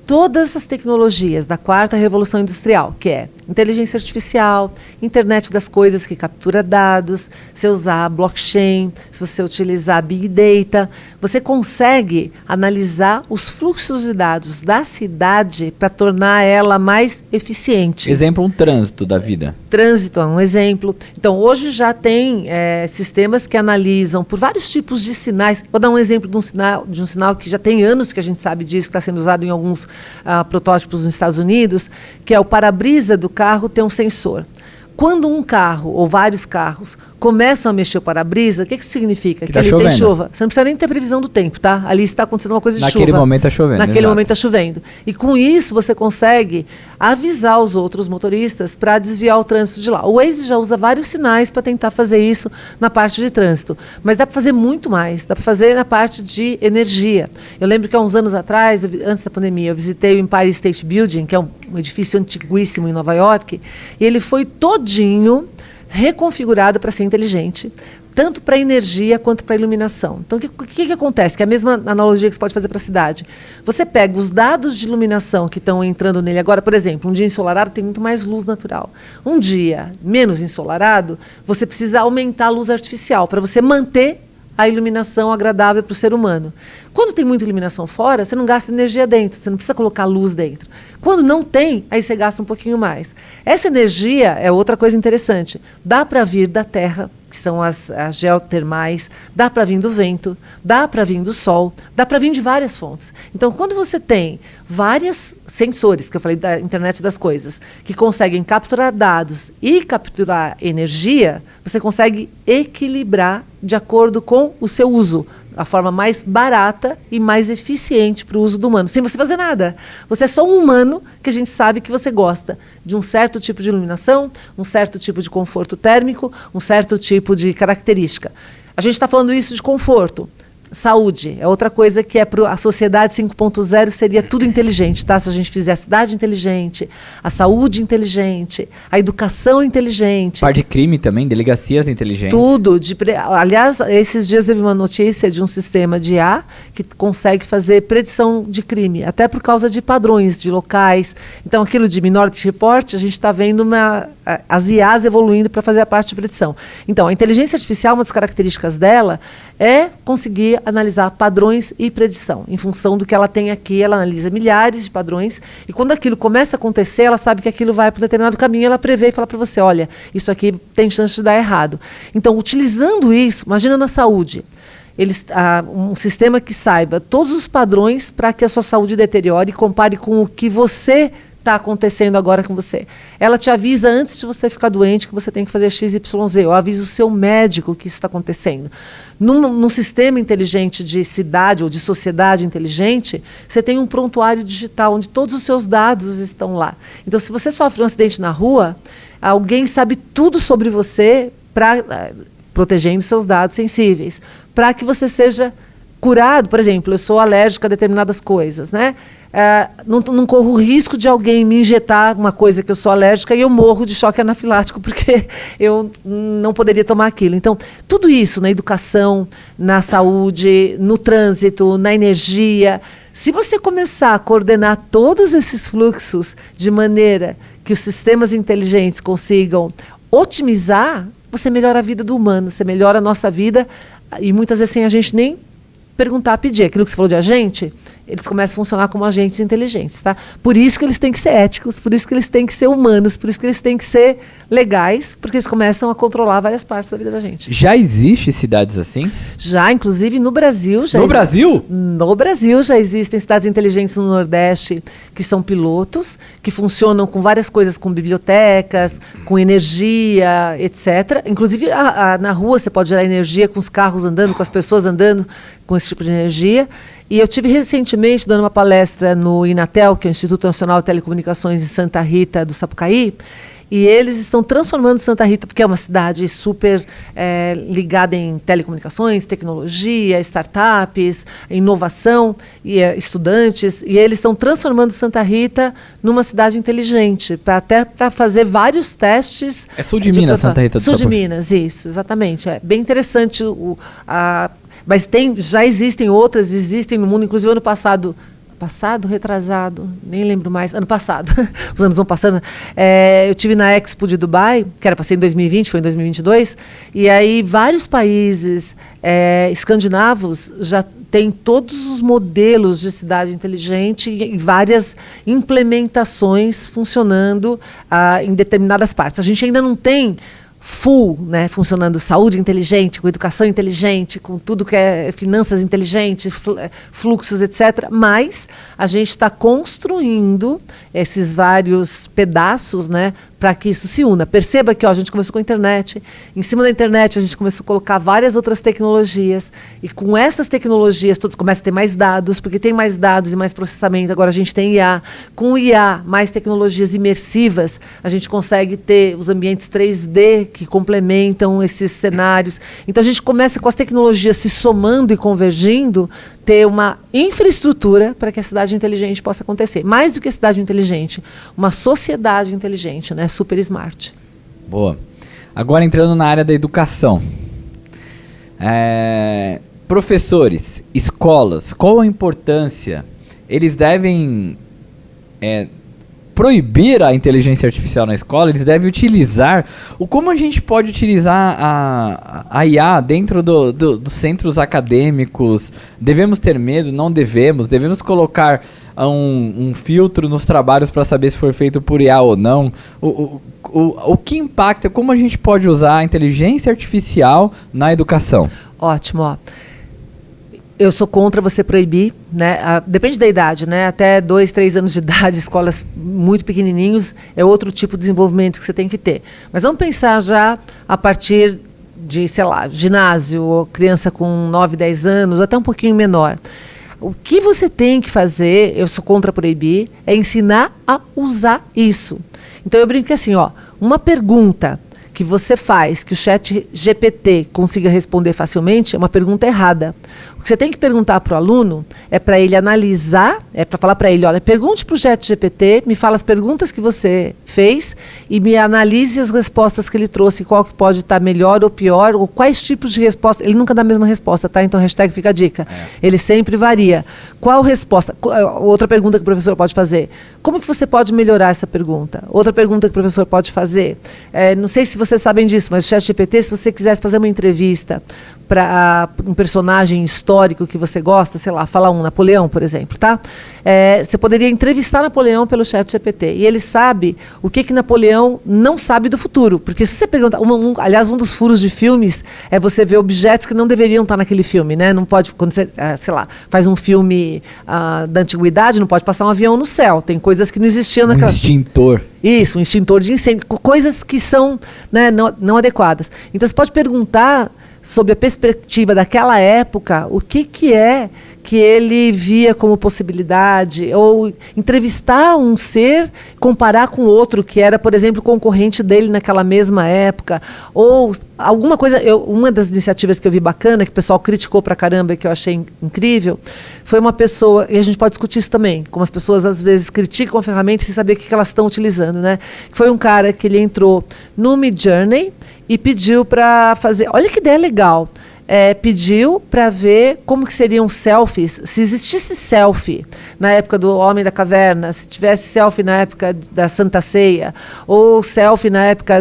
todas as tecnologias da quarta revolução industrial, que é inteligência artificial, internet das coisas que captura dados, se usar blockchain, se você utilizar big data, você consegue analisar os fluxos de dados da cidade para tornar ela mais eficiente. Exemplo, um trânsito da vida. Trânsito é um exemplo. Então, hoje já tem sistemas que analisam por vários tipos de sinais. Vou dar um exemplo de um sinal que já tem anos que a gente sabe disso, que está sendo usado em alguns protótipos nos Estados Unidos, que é o para-brisa do carro ter um sensor. Quando um carro ou vários carros começam a mexer o para-brisa, o que isso significa? Que ali chovendo. tem chuva. Você não precisa nem ter previsão do tempo, tá? Ali está acontecendo uma coisa de chuva. Naquele momento está chovendo. Naquele exato. momento está chovendo. E com isso você consegue avisar os outros motoristas para desviar o trânsito de lá. O Waze já usa vários sinais para tentar fazer isso na parte de trânsito. Mas dá para fazer muito mais. Dá para fazer na parte de energia. Eu lembro que há uns anos atrás, antes da pandemia, eu visitei o Empire State Building, que é um edifício antiguíssimo em Nova York, e ele foi todinho reconfigurado para ser inteligente, tanto para energia quanto para iluminação. Então, o que acontece? Que é a mesma analogia que você pode fazer para a cidade. Você pega os dados de iluminação que estão entrando nele agora, por exemplo, um dia ensolarado tem muito mais luz natural. Um dia menos ensolarado, você precisa aumentar a luz artificial para você manter a iluminação agradável para o ser humano. Quando tem muita iluminação fora, você não gasta energia dentro, você não precisa colocar luz dentro. Quando não tem, aí você gasta um pouquinho mais. Essa energia é outra coisa interessante. Dá para vir da terra, que são as geotermais, dá para vir do vento, dá para vir do sol, dá para vir de várias fontes. Então, quando você tem vários sensores, que eu falei da internet das coisas, que conseguem capturar dados e capturar energia, você consegue equilibrar de acordo com o seu uso, a forma mais barata e mais eficiente para o uso do humano, sem você fazer nada. Você é só um humano que a gente sabe que você gosta de um certo tipo de iluminação, um certo tipo de conforto térmico, um certo tipo de característica. A gente está falando isso de conforto. Saúde é outra coisa que é para a sociedade 5.0, seria tudo inteligente, tá? Se a gente fizer a cidade inteligente, a saúde inteligente, a educação inteligente. Par de crime também, delegacias inteligentes. Tudo. Aliás, esses dias eu vi uma notícia de um sistema de IA que consegue fazer predição de crime, até por causa de padrões de locais. Então, aquilo de Minority Report, a gente está vendo as IAs evoluindo para fazer a parte de predição. Então, a inteligência artificial, uma das características dela é conseguir analisar padrões e predição. Em função do que ela tem aqui, ela analisa milhares de padrões e quando aquilo começa a acontecer, ela sabe que aquilo vai para um determinado caminho, ela prevê e fala para você, olha, isso aqui tem chance de dar errado. Então, utilizando isso, imagina na saúde, um sistema que saiba todos os padrões para que a sua saúde deteriore e compare com o que você está acontecendo agora com você. Ela te avisa antes de você ficar doente que você tem que fazer XYZ. Ou avisa o seu médico que isso está acontecendo. Num sistema inteligente de cidade ou de sociedade inteligente, você tem um prontuário digital onde todos os seus dados estão lá. Então, se você sofre um acidente na rua, alguém sabe tudo sobre você, protegendo seus dados sensíveis, para que você seja curado. Por exemplo, eu sou alérgica a determinadas coisas, né? Não corro o risco de alguém me injetar uma coisa que eu sou alérgica e eu morro de choque anafilático porque eu não poderia tomar aquilo. Então, tudo isso na educação, na saúde, no trânsito, na energia. Se você começar a coordenar todos esses fluxos de maneira que os sistemas inteligentes consigam otimizar, você melhora a vida do humano, você melhora a nossa vida e muitas vezes sem a gente nem perguntar, pedir. Aquilo que você falou de agente, eles começam a funcionar como agentes inteligentes, tá? Por isso que eles têm que ser éticos, por isso que eles têm que ser humanos, por isso que eles têm que ser legais, porque eles começam a controlar várias partes da vida da gente. Já existe cidades assim? Já, inclusive no Brasil. No Brasil? No Brasil já existem cidades inteligentes no Nordeste que são pilotos, que funcionam com várias coisas, com bibliotecas, com energia, etc. Inclusive na rua você pode gerar energia com os carros andando, com as pessoas andando com esse tipo de energia. E eu tive recentemente dando uma palestra no Inatel, que é o Instituto Nacional de Telecomunicações em Santa Rita do Sapucaí, e eles estão transformando Santa Rita, porque é uma cidade super ligada em telecomunicações, tecnologia, startups, inovação, e estudantes, e eles estão transformando Santa Rita numa cidade inteligente, até para fazer vários testes. É sul de Minas, Santa Rita do Sapucaí. Sul de Minas, isso, exatamente. É bem interessante mas já existem outras, existem no mundo, inclusive ano passado, retrasado, nem lembro mais, ano passado, os anos vão passando, eu tive na Expo de Dubai, que era para ser em 2020, foi em 2022, e aí vários países escandinavos já têm todos os modelos de cidade inteligente e várias implementações funcionando em determinadas partes. A gente ainda não tem full, né, funcionando saúde inteligente, com educação inteligente, com tudo que é finanças inteligentes, fluxos, etc. Mas a gente está construindo esses vários pedaços, né, para que isso se una. Perceba que a gente começou com a internet, em cima da internet a gente começou a colocar várias outras tecnologias, e com essas tecnologias todos começam a ter mais dados, porque tem mais dados e mais processamento, agora a gente tem IA. Com o IA, mais tecnologias imersivas, a gente consegue ter os ambientes 3D que complementam esses cenários. Então a gente começa com as tecnologias se somando e convergindo, ter uma infraestrutura para que a cidade inteligente possa acontecer. Mais do que a cidade inteligente, uma sociedade inteligente, né? Super smart. Boa. Agora entrando na área da educação. Professores, escolas, qual a importância? Eles devem proibir a inteligência artificial na escola? Eles devem utilizar? Como a gente pode utilizar a IA dentro dos centros acadêmicos? Devemos ter medo? Não devemos? Devemos colocar um filtro nos trabalhos para saber se foi feito por IA ou não? O que impacta? Como a gente pode usar a inteligência artificial na educação? Ótimo, ó. Eu sou contra você proibir, né? Depende da idade, né? Até 2, 3 anos de idade, escolas muito pequenininhos, é outro tipo de desenvolvimento que você tem que ter. Mas vamos pensar já a partir sei lá, ginásio, ou criança com 9, 10 anos, até um pouquinho menor. O que você tem que fazer, eu sou contra proibir, é ensinar a usar isso. Então eu brinco assim, uma pergunta que você faz, que o chat GPT consiga responder facilmente, é uma pergunta errada. O que você tem que perguntar para o aluno é para ele analisar, é para falar para ele, olha, pergunte para o chat GPT, me fala as perguntas que você fez e me analise as respostas que ele trouxe, qual que pode estar melhor ou pior, ou quais tipos de resposta. Ele nunca dá a mesma resposta, tá? Então, hashtag fica a dica. Ele sempre varia. Qual resposta? Outra pergunta que o professor pode fazer. Como que você pode melhorar essa pergunta? Outra pergunta que o professor pode fazer. Não sei se vocês sabem disso, mas o chat GPT, se você quisesse fazer uma entrevista para um personagem histórico que você gosta, sei lá, fala Napoleão, por exemplo, tá? Você poderia entrevistar Napoleão pelo chat GPT. E ele sabe o que Napoleão não sabe do futuro. Porque se você perguntar... aliás, um dos furos de filmes é você ver objetos que não deveriam estar naquele filme, né? Não pode, quando você, sei lá, faz um filme da antiguidade, não pode passar um avião no céu. Tem coisas que não existiam naquela... Um extintor. Isso, um extintor de incêndio. Coisas que são, né, não adequadas. Então, você pode perguntar sobre a perspectiva daquela época, o que é que ele via como possibilidade, ou entrevistar um ser, comparar com outro que era, por exemplo, concorrente dele naquela mesma época, ou alguma coisa. Uma das iniciativas que eu vi bacana, que o pessoal criticou pra caramba e que eu achei incrível, foi uma pessoa, e a gente pode discutir isso também, como as pessoas às vezes criticam a ferramenta sem saber o que elas estão utilizando, né? Foi um cara que ele entrou no Midjourney e pediu para fazer, olha que ideia legal, pediu para ver como que seriam selfies, se existisse selfie na época do Homem da Caverna, se tivesse selfie na época da Santa Ceia, ou selfie na época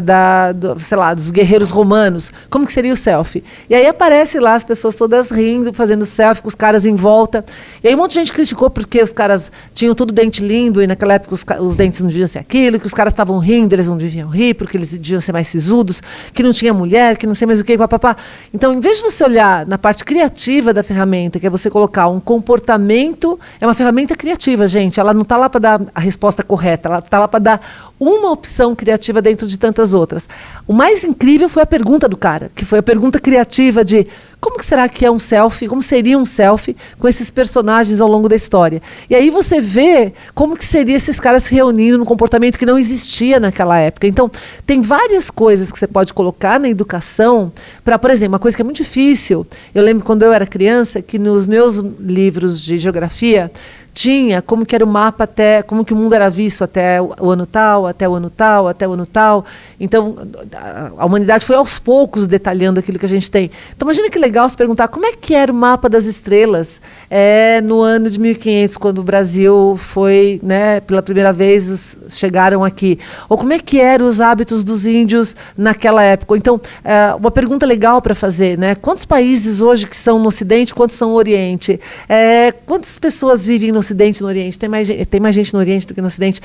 sei lá, dos guerreiros romanos, como que seria o selfie? E aí aparece lá as pessoas todas rindo, fazendo selfie com os caras em volta, e aí um monte de gente criticou porque os caras tinham tudo dente lindo, e naquela época os dentes não deviam ser aquilo, que os caras estavam rindo, eles não deviam rir, porque eles deviam ser mais sisudos, que não tinha mulher, que não sei mais o que, papapá. Então, em vez de você olhar na parte criativa da ferramenta, que é você colocar um comportamento, é uma ferramenta criativa, gente. Ela não está lá para dar a resposta correta, ela está lá para dar uma opção criativa dentro de tantas outras. O mais incrível foi a pergunta do cara, que foi a pergunta criativa de como que será que é um selfie, como seria um selfie com esses personagens ao longo da história. E aí você vê como que seria esses caras se reunindo num comportamento que não existia naquela época. Então, tem várias coisas que você pode colocar na educação para, por exemplo, uma coisa que é muito difícil. Eu lembro quando eu era criança que nos meus livros de geografia tinha como que era o mapa até, como que o mundo era visto até o ano tal, até o ano tal, até o ano tal. Então, a humanidade foi aos poucos detalhando aquilo que a gente tem. Então, imagina que legal se perguntar como é que era o mapa das estrelas no ano de 1500, quando o Brasil foi, né, pela primeira vez, chegaram aqui. Ou como é que eram os hábitos dos índios naquela época. Então, uma pergunta legal para fazer, né? Quantos países hoje que são no Ocidente, quantos são no Oriente? Quantas pessoas vivem no Ocidente e no Oriente? Tem mais gente no Oriente do que no Ocidente.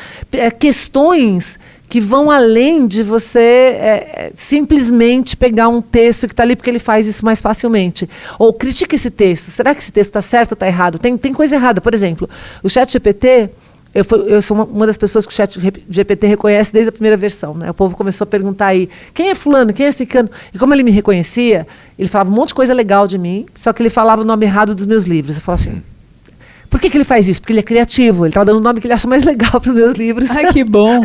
Questões que vão além de você simplesmente pegar um texto que está ali porque ele faz isso mais facilmente. Ou critica esse texto. Será que esse texto está certo ou está errado? Tem coisa errada. Por exemplo, o ChatGPT, eu sou uma das pessoas que o ChatGPT reconhece desde a primeira versão, né? O povo começou a perguntar aí, quem é fulano, quem é ciclano? E como ele me reconhecia, ele falava um monte de coisa legal de mim, só que ele falava o nome errado dos meus livros. Eu falava assim... Por que ele faz isso? Porque ele é criativo. Ele estava dando o nome que ele acha mais legal para os meus livros. Ai, que bom.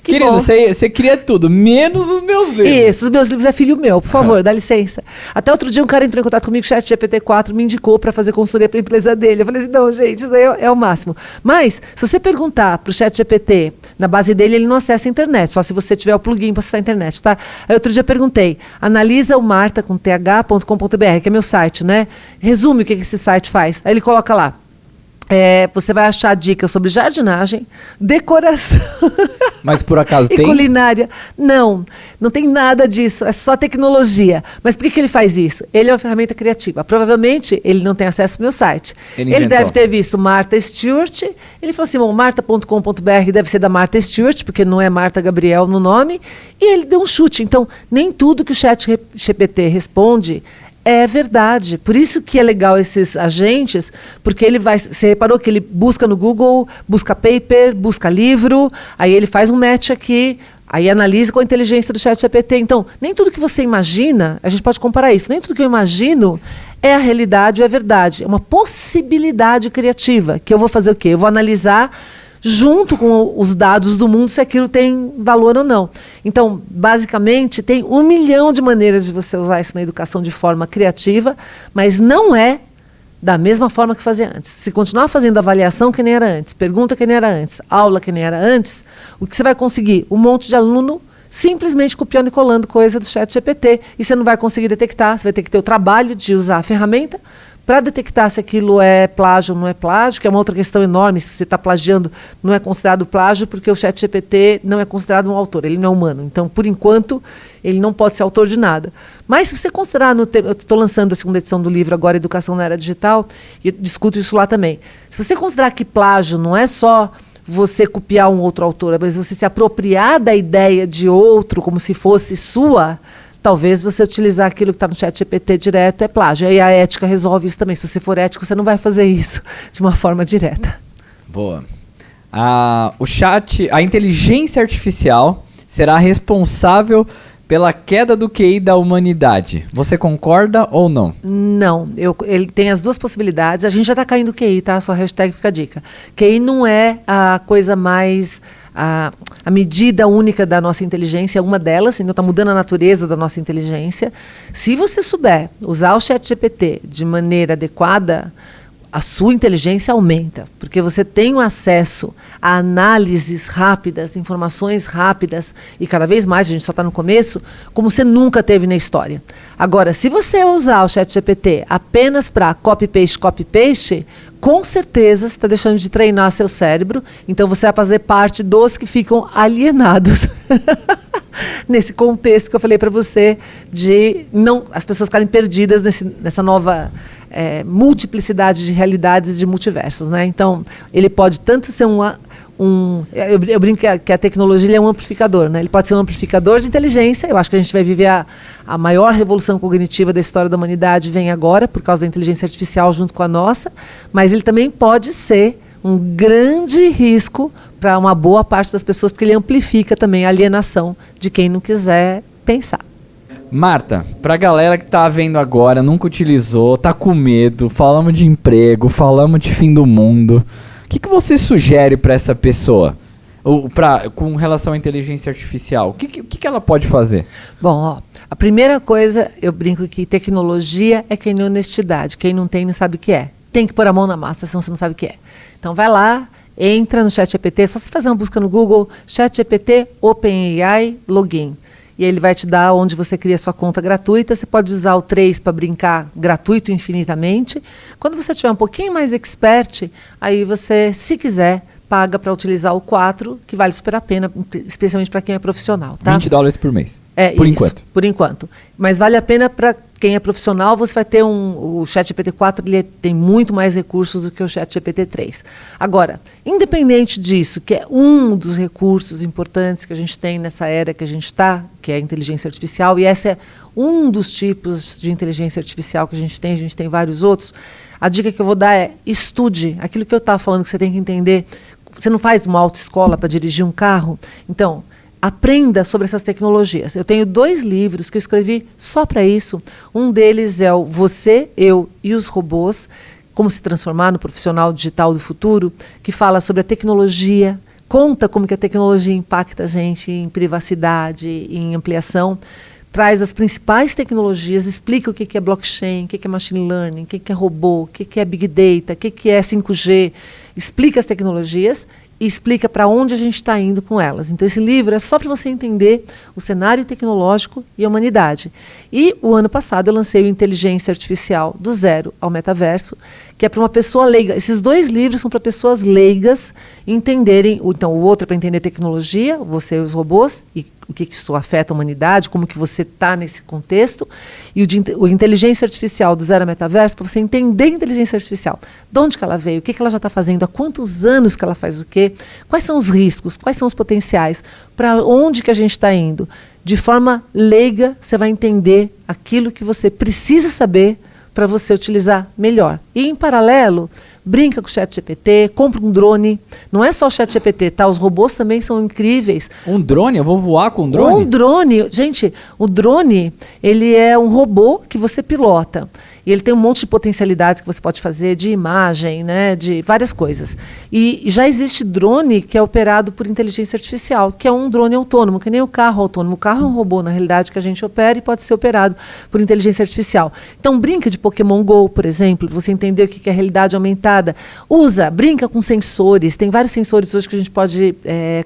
Que Querido, bom. você cria tudo, menos os meus livros. Isso, os meus livros é filho meu, por favor, dá licença. Até outro dia um cara entrou em contato comigo, o ChatGPT-4 me indicou para fazer consultoria para a empresa dele. Eu falei assim, não, gente, isso aí é o máximo. Mas, se você perguntar para o ChatGPT, na base dele, ele não acessa a internet, só se você tiver o plugin para acessar a internet, tá? Aí outro dia eu perguntei, analisa o Marta com th.com.br, que é meu site, né? Resume o que esse site faz. Aí ele coloca lá. Você vai achar dicas sobre jardinagem, decoração. Mas por acaso e tem? Culinária. Não tem nada disso, é só tecnologia. Mas por que ele faz isso? Ele é uma ferramenta criativa. Provavelmente ele não tem acesso ao meu site. Ele deve ter visto Martha Stewart. Ele falou assim, bom, marta.com.br deve ser da Martha Stewart, porque não é Marta Gabriel no nome. E ele deu um chute. Então, nem tudo que o ChatGPT responde É verdade. Por isso que é legal esses agentes, porque ele vai... Você reparou que ele busca no Google, busca paper, busca livro, aí ele faz um match aqui, aí analisa com a inteligência do ChatGPT. Então, nem tudo que você imagina, a gente pode comparar isso, nem tudo que eu imagino é a realidade ou é verdade. É uma possibilidade criativa, que eu vou fazer o quê? Eu vou analisar junto com os dados do mundo se aquilo tem valor ou não. Então, basicamente, tem 1 milhão de maneiras de você usar isso na educação de forma criativa, mas não é da mesma forma que fazia antes. Se continuar fazendo avaliação que nem era antes, pergunta que nem era antes, aula que nem era antes, o que você vai conseguir? Um monte de aluno simplesmente copiando e colando coisa do ChatGPT, e você não vai conseguir detectar, você vai ter que ter o trabalho de usar a ferramenta para detectar se aquilo é plágio ou não é plágio, que é uma outra questão enorme. Se você está plagiando, não é considerado plágio, porque o ChatGPT não é considerado um autor, ele não é humano. Então, por enquanto, ele não pode ser autor de nada. Mas se você considerar, eu estou lançando a 2ª edição do livro agora, Educação na Era Digital, e eu discuto isso lá também. Se você considerar que plágio não é só você copiar um outro autor, mas você se apropriar da ideia de outro como se fosse sua, talvez você utilizar aquilo que está no ChatGPT direto é plágio. E a ética resolve isso também. Se você for ético, você não vai fazer isso de uma forma direta. Boa. A inteligência artificial será responsável pela queda do QI da humanidade. Você concorda ou não? Não. Ele tem as duas possibilidades. A gente já está caindo QI, tá? Só hashtag fica a dica. QI não é a coisa mais... A medida única da nossa inteligência é uma delas, então está mudando a natureza da nossa inteligência. Se você souber usar o ChatGPT de maneira adequada, a sua inteligência aumenta, porque você tem um acesso a análises rápidas, informações rápidas, e cada vez mais, a gente só está no começo, como você nunca teve na história. Agora, se você usar o ChatGPT apenas para copy-paste, com certeza você está deixando de treinar seu cérebro, então você vai fazer parte dos que ficam alienados. Nesse contexto que eu falei para você, de não as pessoas ficarem perdidas nessa nova multiplicidade de realidades e de multiversos, né? Então, ele pode tanto ser eu brinco que a tecnologia é um amplificador, né? Ele pode ser um amplificador de inteligência. Eu acho que a gente vai viver a maior revolução cognitiva da história da humanidade vem agora, por causa da inteligência artificial junto com a nossa, mas ele também pode ser um grande risco para uma boa parte das pessoas, porque ele amplifica também a alienação de quem não quiser pensar. Marta, pra galera que tá vendo agora, nunca utilizou, tá com medo, falamos de emprego, falamos de fim do mundo, o que você sugere para essa pessoa? Com relação à inteligência artificial, o que ela pode fazer? Bom, a primeira coisa, eu brinco que tecnologia é que nem honestidade. Quem não tem não sabe o que é. Tem que pôr a mão na massa, senão você não sabe o que é. Então vai lá, entra no ChatGPT, só se fazer uma busca no Google, ChatGPT, OpenAI, login. E ele vai te dar onde você cria sua conta gratuita. Você pode usar o 3 para brincar gratuito infinitamente. Quando você tiver um pouquinho mais expert, aí você, se quiser, paga para utilizar o 4, que vale super a pena, especialmente para quem é profissional. Tá? $20 por mês. Por enquanto. Por enquanto. Mas vale a pena para quem é profissional. Você vai ter o ChatGPT 4, ele tem muito mais recursos do que o ChatGPT 3. Agora, independente disso, que é um dos recursos importantes que a gente tem nessa era que a gente está, que é a inteligência artificial, e esse é um dos tipos de inteligência artificial que a gente tem vários outros. A dica que eu vou dar é estude aquilo que eu estava falando, que você tem que entender. Você não faz uma autoescola para dirigir um carro? Então, aprenda sobre essas tecnologias. Eu tenho 2 livros que eu escrevi só para isso. Um deles é o Você, Eu e os Robôs, como se transformar no profissional digital do futuro, que fala sobre a tecnologia, conta como que a tecnologia impacta a gente em privacidade, em ampliação, traz as principais tecnologias, explica o que é blockchain, o que é machine learning, o que é robô, o que é big data, o que é 5G, explica as tecnologias e explica para onde a gente está indo com elas. Então, esse livro é só para você entender o cenário tecnológico e a humanidade. E, o ano passado, eu lancei o Inteligência Artificial do Zero ao Metaverso, que é para uma pessoa leiga. Esses 2 livros são para pessoas leigas entenderem, então, o outro é para entender tecnologia, Você e os Robôs, e o que isso afeta a humanidade, como que você está nesse contexto, e o Inteligência Artificial do Zero ao Metaverso, para você entender a inteligência artificial. De onde que ela veio, o que ela já está fazendo, há quantos anos que ela faz o quê, quais são os riscos, quais são os potenciais, para onde que a gente está indo. de forma leiga, você vai entender aquilo que você precisa saber para você utilizar melhor. E em paralelo, brinca com o ChatGPT, compra um drone. Não é só o ChatGPT, tá? Os robôs também são incríveis. Um drone? Eu vou voar com um drone? Um drone, gente, o drone, ele é um robô que você pilota. E ele tem um monte de potencialidades que você pode fazer de imagem, né, de várias coisas. E já existe drone que é operado por inteligência artificial, que é um drone autônomo, que nem o carro autônomo. O carro é um robô, na realidade, que a gente opera e pode ser operado por inteligência artificial. Então, brinca de Pokémon Go, por exemplo, você entender o que é realidade aumentada. Brinca com sensores. Tem vários sensores hoje que a gente pode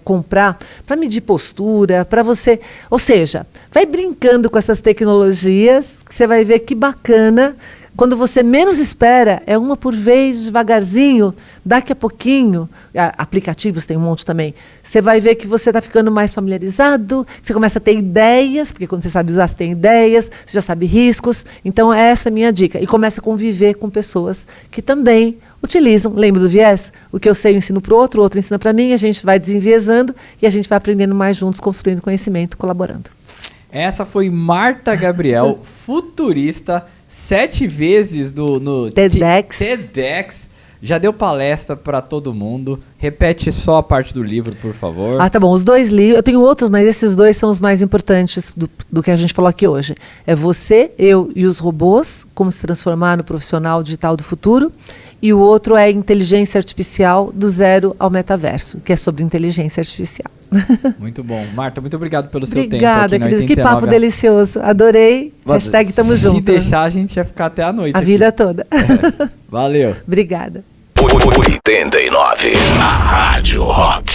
comprar para medir postura, para você... Ou seja, vai brincando com essas tecnologias, que você vai ver que bacana. Quando você menos espera, é uma por vez, devagarzinho, daqui a pouquinho, aplicativos tem um monte também, você vai ver que você está ficando mais familiarizado, que você começa a ter ideias, porque quando você sabe usar, você tem ideias, você já sabe riscos. Então, essa é a minha dica. E começa a conviver com pessoas que também utilizam. Lembra do viés? O que eu sei eu ensino para o outro ensina para mim, a gente vai desenviesando e a gente vai aprendendo mais juntos, construindo conhecimento, colaborando. Essa foi Marta Gabriel, futurista, 7 vezes no TEDx. Já deu palestra para todo mundo. Repete só a parte do livro, por favor. Tá bom. Os 2 livros, eu tenho outros, mas esses 2 são os mais importantes do que a gente falou aqui hoje. É Você, Eu e os Robôs, como se transformar no profissional digital do futuro. E o outro é Inteligência Artificial do Zero ao Metaverso, que é sobre inteligência artificial. Muito bom. Marta, muito obrigado pelo seu tempo. Obrigada, querido. Que papo delicioso. Adorei. # tamo junto. Se deixar, a gente ia ficar até a noite. A vida toda. Valeu. Obrigada. 89. A Rádio Rock.